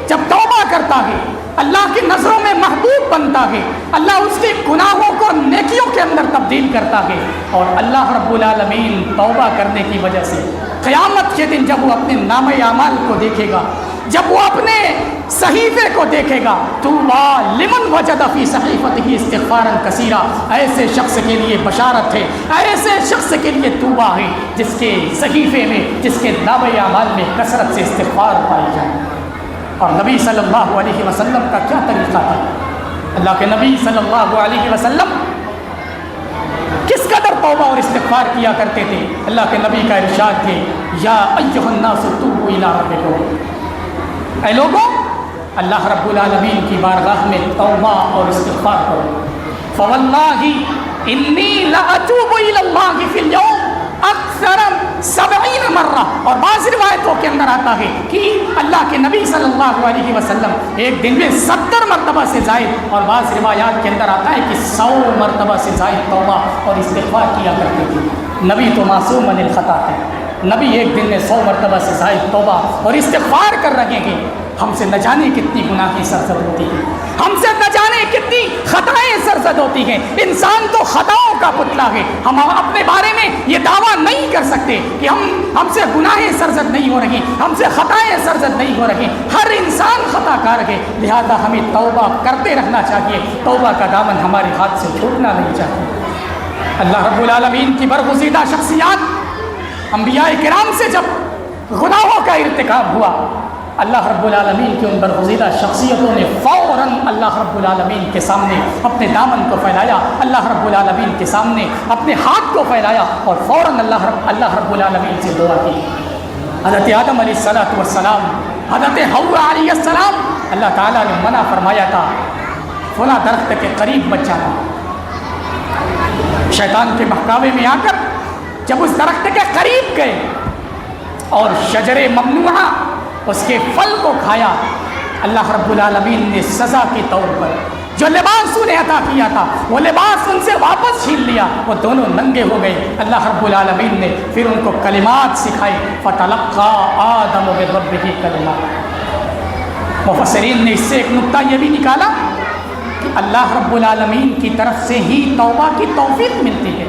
جب توبہ کرتا ہے اللہ کی نظروں میں محبوب بنتا ہے، اللہ اس کے گناہوں کو نیکیوں کے اندر تبدیل کرتا ہے، اور اللہ رب العالمین توبہ کرنے کی وجہ سے قیامت کے دن جب وہ اپنے نامہ اعمال کو دیکھے گا، جب وہ اپنے صحیفے کو دیکھے گا، طوبیٰ لمن وجد فی صحیفتہ استغفارا کثیرا، ایسے شخص کے لیے بشارت ہے، ایسے شخص کے لیے طوبیٰ ہے جس کے صحیفے میں، جس کے نامہ اعمال میں کثرت سے استغفار پائی جائے۔ اور نبی صلی اللہ علیہ وسلم کا کیا طریقہ تھا؟ اللہ کے نبی صلی اللہ علیہ وسلم کس قدر توبہ اور استغفار کیا کرتے تھے؟ اللہ کے نبی کا ارشاد تھے یا ایھا الناس توبوا الی ربکم، اے لوگوں اللہ رب العالمین کی بارگاہ میں توبہ اور استغفار کرو۔ فواللہ انی لاتوب الی اللہ فی الیوم اکثر 70 مرہ، اور بعض روایتوں کے اندر آتا ہے کہ اللہ کے نبی صلی اللہ علیہ وسلم ایک دن میں 70 مرتبہ سے زائد، اور بعض روایات کے اندر آتا ہے کہ 100 مرتبہ سے زائد توبہ اور استغفار کیا کرتے تھے۔ نبی تو معصوم من الخطا ہے، نبی ایک دن میں 100 مرتبہ سے زائد توبہ اور استغفار کر رہے ہیں۔ ہم سے نہ جانے کتنی گناہ کی سرزد ہوتی ہے، ہم سے نہ جانے کتنی خطائیں سرزد ہوتی ہیں۔ انسان تو خطاؤں کا پتلا ہے، ہم اپنے بارے میں یہ دعویٰ نہیں کر سکتے کہ ہم سے گناہیں سرزد نہیں ہو رہی، ہم سے خطائیں سرزد نہیں ہو رہی۔ ہر انسان خطا کار ہے، لہذا ہمیں توبہ کرتے رہنا چاہیے، توبہ کا دامن ہمارے ہاتھ سے چھوٹنا نہیں چاہیے۔ اللہ رب العالمین کی برگزیدہ شخصیات انبیاء کرام سے جب گناہوں کا ارتکاب ہوا، اللہ رب العالمین کی ان برگزیدہ شخصیتوں نے فوراً اللہ رب العالمین کے سامنے اپنے دامن کو پھیلایا، اللہ رب العالمین کے سامنے اپنے ہاتھ کو پھیلایا، اور فوراً اللہ رب العالمین سے دعا کی۔ حضرت آدم علیہ السلام، حضرت حوا علیہ السلام، اللہ تعالیٰ نے منع فرمایا تھا فلاں درخت کے قریب مت جانا۔ شیطان کے بہکاوے میں آ کر جب اس درخت کے قریب گئے اور شجر ممنوعہ اس کے پھل کو کھایا، اللہ رب العالمین نے سزا کے طور پر جو لباس انہیں عطا کیا تھا وہ لباس ان سے واپس چھین لیا، وہ دونوں ننگے ہو گئے۔ اللہ رب العالمین نے پھر ان کو کلمات سکھائے، فتلقى آدم من ربہ کلمات۔ مفسرین نے اس سے ایک نقطہ یہ بھی نکالا کہ اللہ رب العالمین کی طرف سے ہی توبہ کی توفیق ملتی ہے،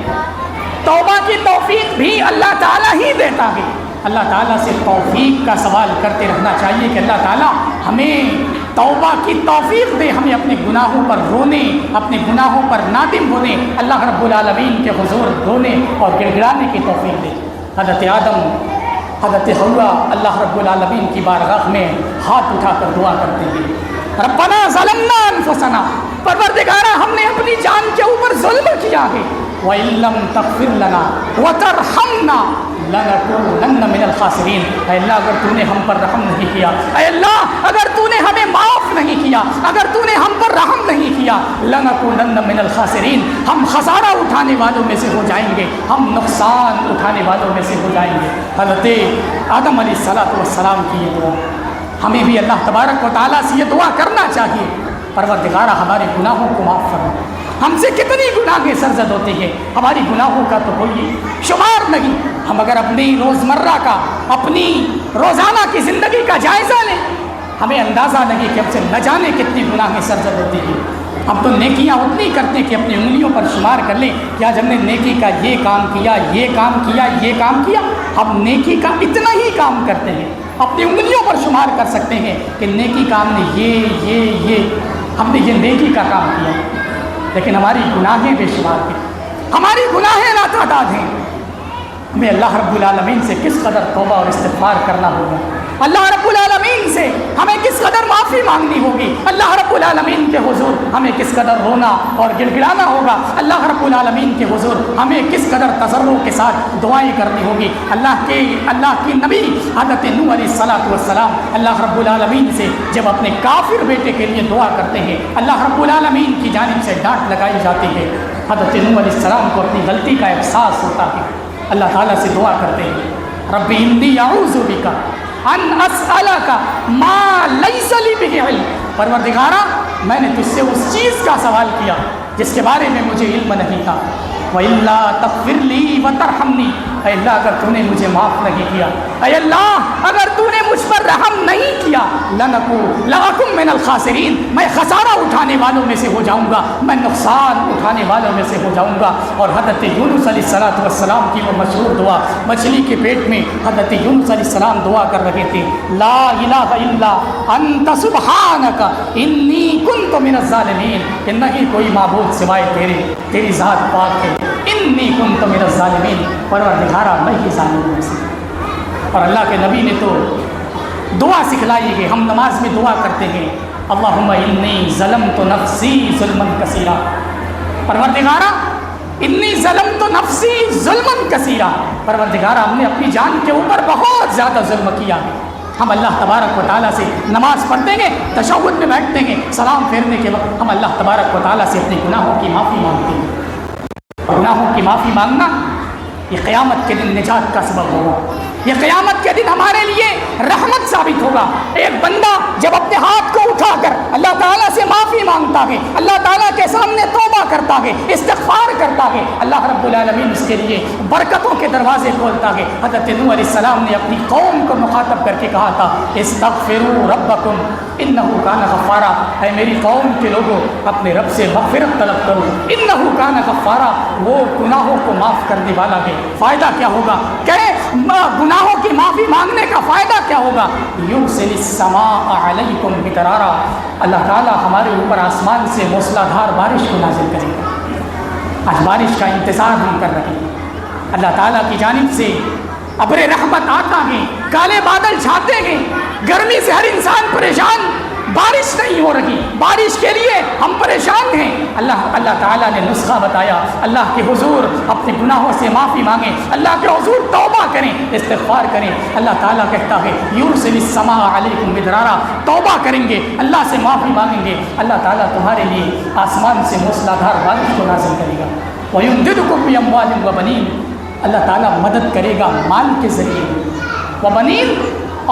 توبہ کی توفیق بھی اللہ تعالیٰ ہی دیتا ہے۔ اللہ تعالیٰ سے توفیق کا سوال کرتے رہنا چاہیے کہ اللہ تعالیٰ ہمیں توبہ کی توفیق دے، ہمیں اپنے گناہوں پر رونے، اپنے گناہوں پر نادم ہونے، اللہ رب العالمین کے حضور رونے اور گڑ گڑانے کی توفیق دے۔ حضرت آدم، حضرت حوا اللہ رب العالمین کی بارگاہ میں ہاتھ اٹھا کر دعا کرتے ہیں، ربنا ظلمنا انفسنا، پروردگارا ہم نے اپنی جان کے اوپر ظلم کیا ہے، وَإِن لَّمْ تَغْفِرْ لَنَا وَتَرْحَمْنَا لَنَكُونَنَّ مِنَ الْخَاسِرِينَ۔ اے اللہ اگر تو نے ہم پر رحم نہیں کیا، اے اللہ اگر تو نے ہمیں معاف نہیں کیا، اگر تو نے ہم پر رحم نہیں کیا، لَنَكُونَنَّ مِنَ الْخَاسِرِينَ، ہم خسارہ اٹھانے والوں میں سے ہو جائیں گے، ہم نقصان اٹھانے والوں میں سے ہو جائیں گے۔ حضرت آدم علیہ السلام کی یہ دعا، ہمیں بھی اللہ تبارک و تعالیٰ سے یہ دعا کرنا چاہیے، پروردگارا ہمارے گناہوں کو معاف فرما۔ ہم سے کتنی گناہیں سرزد ہوتی ہیں، ہماری گناہوں کا تو کوئی شمار نہیں۔ ہم اگر اپنی روزمرہ کا، اپنی روزانہ کی زندگی کا جائزہ لیں، ہمیں اندازہ نہیں کہ ہم سے نہ جانے کتنی گناہیں سرزد ہوتی ہیں۔ ہم تو نیکیاں اتنی کرتے ہیں کہ اپنی انگلیوں پر شمار کر لیں کہ آج ہم نے نیکی کا یہ کام کیا، یہ کام کیا، یہ کام کیا۔ ہم نیکی کا اتنا ہی کام کرتے ہیں، اپنی انگلیوں پر شمار کر سکتے ہیں کہ نیکی کا ہم نے یہ ہم نے یہ نیکی کا کام کیا، لیکن ہماری گناہیں بے شمار ہیں، ہماری گناہیں لاتعداد ہیں۔ ہمیں اللہ رب العالمین سے کس قدر توبہ اور استغفار کرنا ہوگا، اللہ رب العالمین سے ہمیں کس قدر معافی مانگنی ہوگی، اللہ رب العالمین کے حضور ہمیں کس قدر رونا اور گڑ گڑانا ہوگا، اللہ رب العالمین کے حضور ہمیں کس قدر تضرع کے ساتھ دعائیں کرنی ہوگی۔ اللہ کی نبی حضرت نوح علیہ السلام اللہ رب العالمین سے جب اپنے کافر بیٹے کے لیے دعا کرتے ہیں، اللہ رب العالمین کی جانب سے ڈانٹ لگائی جاتی ہے۔ حضرت نوح علیہ السلام کو اپنی غلطی کا احساس ہوتا ہے، اللہ تعالیٰ سے دعا کرتے ہیں، رب انی اعوذ بک ان اسألک ما لیس لی بہ علم، پروردگارا میں نے تجھ سے اس چیز کا سوال کیا جس کے بارے میں مجھے علم نہیں تھا، وَإِلَّا تَغْفِرْ لِي وَتَرْحَمْنِي، اے اللہ اگر تو نے مجھے معاف نہیں کیا، اے اللہ اگر تو نے مجھ پر رحم نہیں کیا، لَأَكُنْ مِنَ الْخَاسِرِينَ، میں خسارہ اٹھانے والوں میں سے ہو جاؤں گا، میں نقصان اٹھانے والوں میں سے ہو جاؤں گا۔ اور حضرت یونس علیہ السلام کی وہ مشہور دعا، مچھلی کے پیٹ میں حضرت یونس علیہ السلام دعا کر رہے تھے، لا الہ الا انت سبحانک انی کنت من الظالمین، کہ نہیں کوئی معبود سوائے تیری ذات پاک ہے، انی کنت من الظالمین، پروردگارا میں ہی ظالموں میں سے۔ اور اللہ کے نبی نے تو دعا سکھلائی ہے، ہم نماز میں دعا کرتے ہیں، اللہم انی ظلمت نفسی ظلما کثیرا، پروردگارا انی ظلمت نفسی ظلما کثیرا، پروردگارا ہم نے اپنی جان کے اوپر بہت زیادہ ظلم کیا ہے۔ ہم اللہ تبارک و تعالیٰ سے نماز پڑھتے ہیں، تشہد میں بیٹھتے ہیں، سلام پھیرنے کے وقت ہم اللہ تبارک و تعالیٰ سے اپنے گناہوں کی معافی مانگتے ہیں۔ گناہوں کی معافی مانگنا یہ قیامت کے دن نجات کا سبب ہوگا، یہ قیامت کے دن ہمارے لیے رحمت ثابت ہوگا۔ ایک بندہ جب اپنے ہاتھ کو اٹھا کر اللہ تعالیٰ سے معافی مانگتا ہے، اللہ تعالیٰ کے سامنے توبہ کرتا ہے، استغفار کرتا ہے، اللہ رب العالمین اس کے لیے برکتوں کے دروازے کھولتا ہے۔ حضرت نوح علیہ السلام نے اپنی قوم کو مخاطب کر کے کہا تھا، استغفروا ربکم انہ کان غفارا، اے میری قوم کے لوگوں اپنے رب سے مغفرت طلب کرو، انہ کان غفارا، وہ گناہوں کو معاف کرنے والا ہے۔ فائدہ کیا ہوگا؟ کہ گناہوں کی معافی مانگنے کا فائدہ کیا ہوگا؟ یرسل السماء علیکم مدرارا، اللہ تعالیٰ ہمارے اوپر آسمان سے موسلادھار بارش کو نازل کرے گا۔ آج بارش کا انتظار ہم کر رہے ہیں، اللہ تعالیٰ کی جانب سے ابر رحمت آتا ہے، کالے بادل چھاتے ہیں، گرمی سے ہر انسان پریشان، بارش نہیں ہو رہی، بارش کے لیے ہم پریشان ہیں۔ اللہ تعالیٰ نے نسخہ بتایا، اللہ کے حضور اپنے گناہوں سے معافی مانگیں، اللہ کے حضور توبہ کریں، استغفار کریں۔ اللہ تعالیٰ کہتا ہے یرسل السماء علیکم مدرارا، توبہ کریں گے، اللہ سے معافی مانگیں گے، اللہ تعالیٰ تمہارے لیے آسمان سے موسلادھار بارش کو نازل کرے گا۔ وَيُمْدِدُكُم بِأَمْوَالٍ وَبَنِينَ، اللہ تعالیٰ مدد کرے گا مال کے ذریعے بھی، وبنین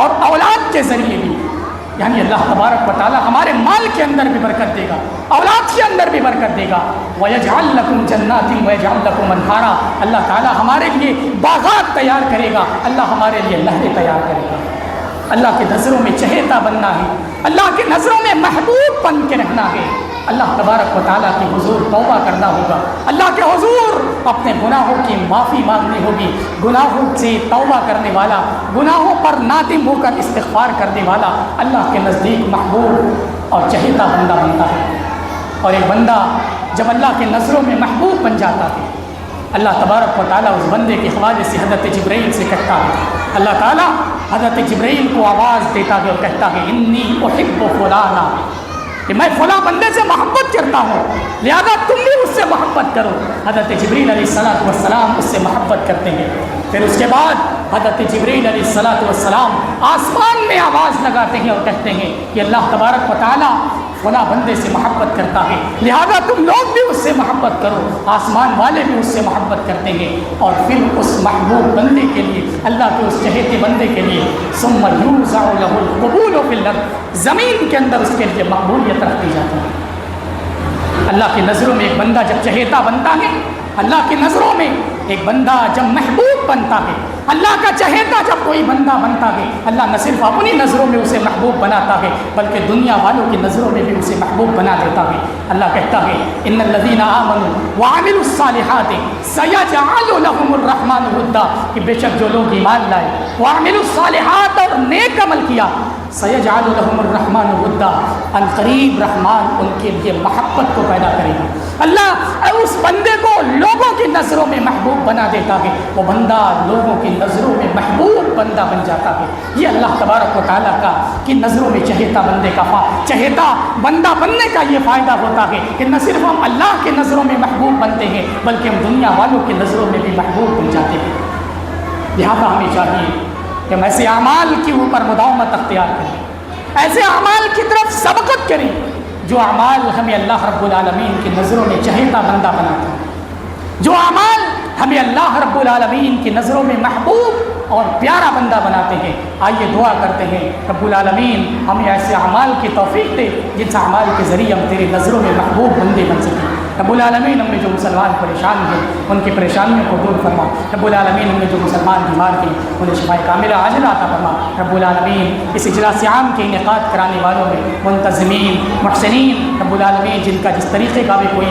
اور اولاد کے ذریعے بھی، یعنی اللہ تبارک و تعالیٰ ہمارے مال کے اندر بھی برکت دے گا، اولاد کے اندر بھی برکت دے گا۔ وَيَجْعَلْ لَكُمْ جَنَّاتٍ وَيَجْعَلْ لَكُمْ أَنْهَارًا، اللہ تعالیٰ ہمارے لیے باغات تیار کرے گا، اللہ ہمارے لیے نہریں تیار کرے گا۔ اللہ کی نظروں میں چہیتا بننا ہے، اللہ کی نظروں میں محبوب بن کے رہنا ہے، اللہ تبارک و تعالیٰ کے حضور توبہ کرنا ہوگا، اللہ کے حضور اپنے گناہوں کی معافی مانگنی ہوگی۔ گناہوں سے توبہ کرنے والا، گناہوں پر نادم ہو کر استغفار کرنے والا اللہ کے نزدیک محبوب اور چہیتا بندہ بنتا ہے۔ اور ایک بندہ جب اللہ کے نظروں میں محبوب بن جاتا ہے، اللہ تبارک و تعالیٰ اس بندے کے حوالے سے حضرت جبرائیل سے کہتا ہے، اللہ تعالیٰ حضرت جبرائیل کو آواز دیتا ہے اور کہتا ہے انی احب فلانا، کہ میں فلاں بندے سے محبت کرتا ہوں، لہذا تم بھی اس سے محبت کرو۔ حضرت جبرائیل علیہ السلام اس سے محبت کرتے ہیں۔ پھر اس کے بعد حضرت جبرائیل علیہ السلام آسمان میں آواز لگاتے ہیں اور کہتے ہیں کہ اللہ تبارک و تعالیٰ فلاں بندے سے محبت کرتا ہے، لہذا تم لوگ بھی اس سے محبت کرو۔ آسمان والے بھی اس سے محبت کرتے ہیں، اور پھر اس محبوب بندے کے لیے، اللہ کے اس چہیتے بندے کے لیے ثم یوزع له القبول فی الارض، زمین کے اندر اس کے لیے مقبولیت رکھ دی جاتی ہے۔ اللہ کی نظروں میں ایک بندہ جب چہیتا بنتا ہے، اللہ کی نظروں میں ایک بندہ جب محبوب بنتا ہے، اللہ کا چہیتا جب کوئی بندہ بنتا ہے، اللہ نہ صرف اپنی نظروں میں اسے محبوب بناتا ہے بلکہ دنیا والوں کی نظروں میں بھی اسے محبوب بنا دیتا ہے۔ اللہ کہتا ہے ان الذین آمنوا وعملوا الصالحات سیجعل لهم الرحمن ودا، کہ بے شک جو لوگ ایمان لائے، وعملوا الصالحات اور نیک عمل کیا، سیجعل لهم الرحمن ودا، ان قریب رحمان ان کے لیے محبت کو پیدا کرے گا۔ اللہ اس بندے کو لوگوں کی نظروں میں محبوب بنا دیتا ہے، وہ بندہ لوگوں کی نظروں میں محبوب بندہ بن جاتا ہے۔ یہ اللہ تبارک و تعالیٰ کا کہ نظروں میں چہیتا بندے کا چہیتا بندہ بننے کا یہ فائدہ ہوتا ہے کہ نہ صرف ہم اللہ کے نظروں میں محبوب بنتے ہیں بلکہ ہم دنیا والوں کی نظروں میں بھی محبوب بن جاتے ہیں۔ لہٰذا ہمیں چاہیے کہ ہم ایسے اعمال کے اوپر مداومت اختیار کریں، ایسے اعمال کی طرف سبقت کریں جو اعمال ہمیں اللہ رب العالمین کی نظروں میں چہیتا بندہ بناتے ہیں، جو اعمال ہمیں اللہ رب العالمین کی نظروں میں محبوب اور پیارا بندہ بناتے ہیں۔ آئیے دعا کرتے ہیں رب العالمین ہمیں ایسے اعمال کی توفیق دے جن اعمال کے ذریعے ہم تیری نظروں میں محبوب بندے بن سکیں۔ رب العالمین ہم نے جو مسلمان پریشان ہیں ان کی پریشانیوں کو دور فرما۔ رب العالمین ہم نے جو مسلمان بیمار ہیں انہیں شفائے کاملہ عاجلہ عطا فرما۔ رب العالمین اس اجلاس عام کے انعقاد کرانے والوں میں منتظمین، محسنین، رب العالمین جن کا جس طریقے کا بھی کوئی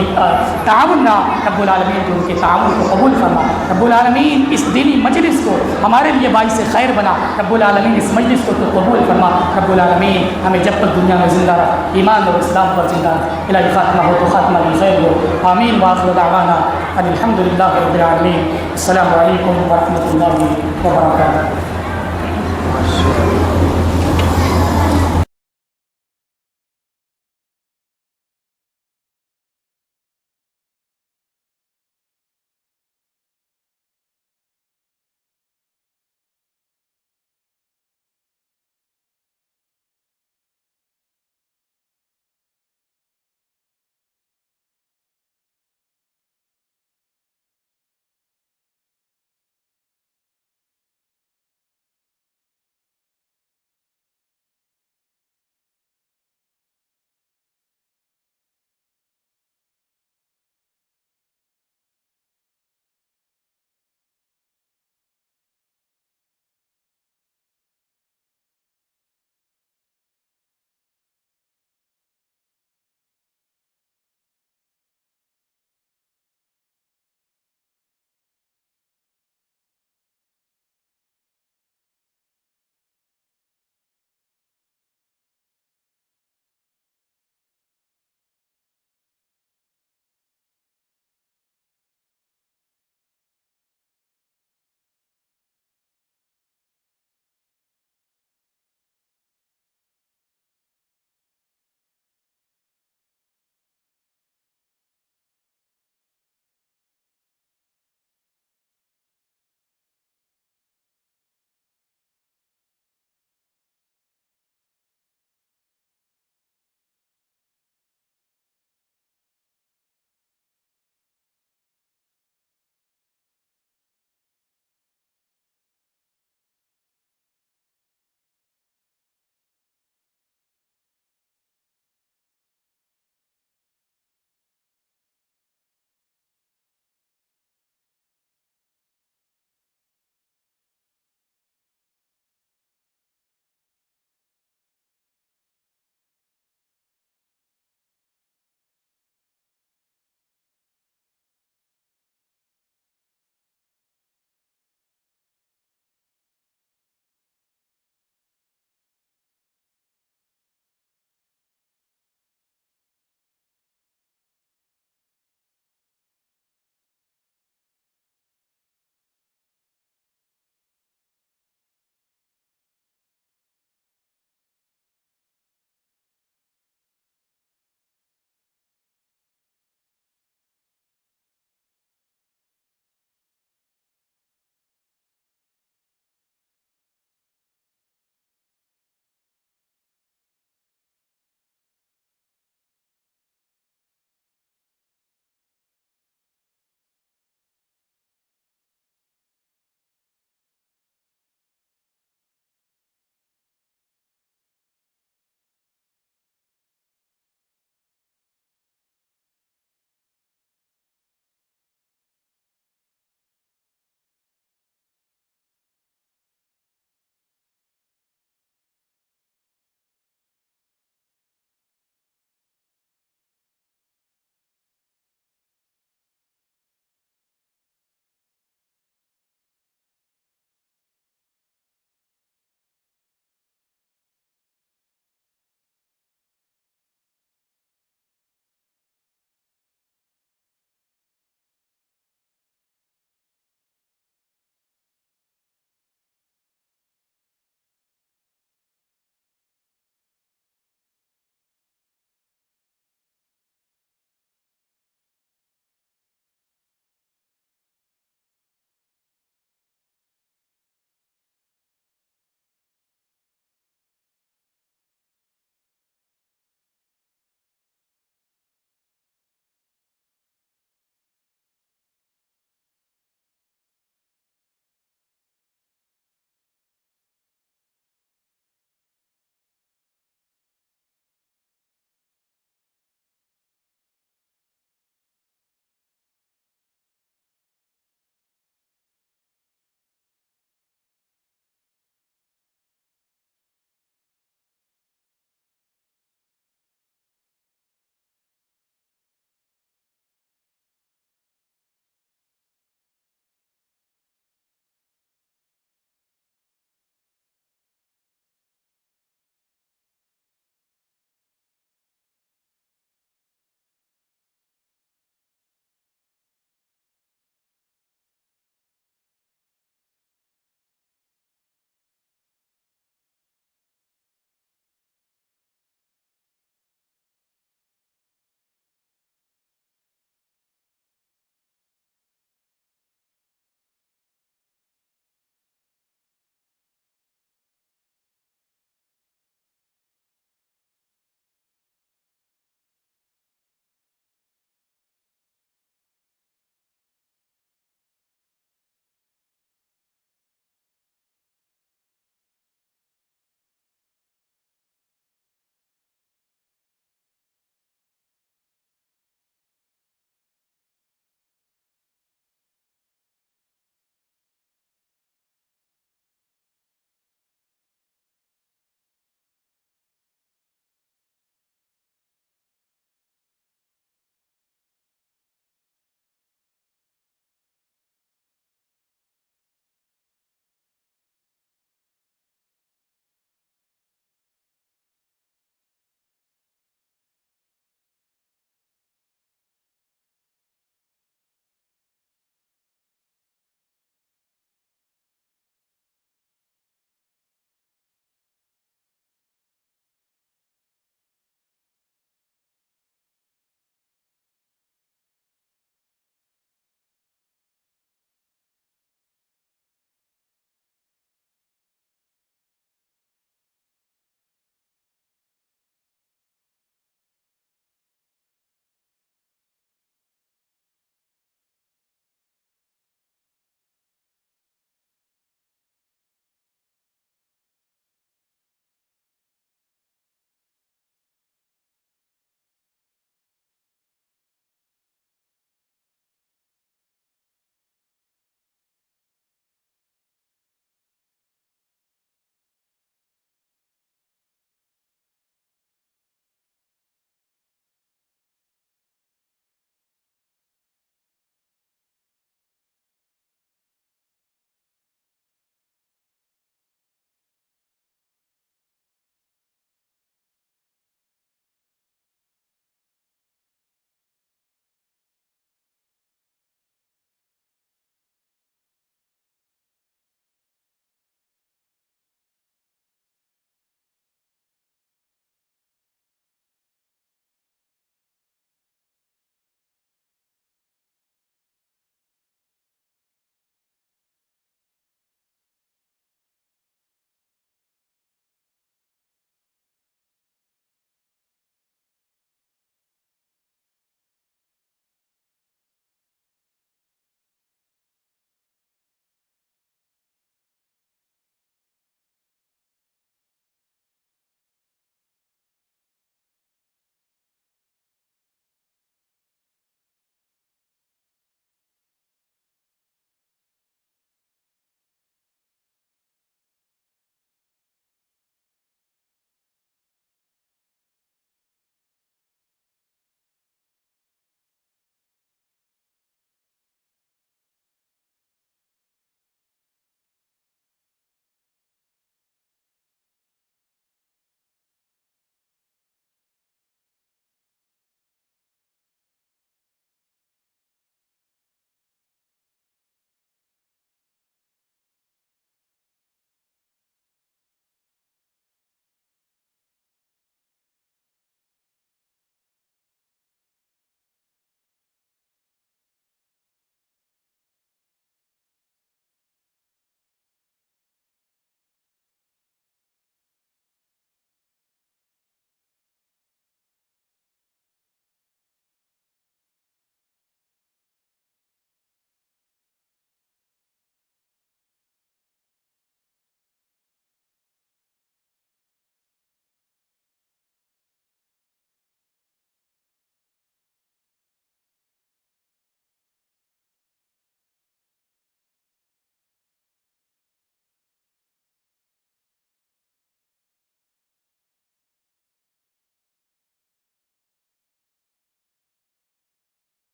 تعاون نہ، رب العالمین جو ان کے تعاون کو قبول فرما۔ رب العالمین اس دینی مجلس کو ہمارے لیے باعث خیر بنا۔ رب العالمین اس مجلس کو تو قبول فرما۔ رب العالمین ہمیں جب تک دنیا میں زندہ رکھ، ایمان اور اسلام پر زندہ رکھ، الہی خاتمہ ہو تو خاتمہ بالخیر ہو۔ آمین وآخر دعوانا ان الحمد للہ رب العالمین۔ السلام علیکم ورحمۃ اللہ وبرکاتہ۔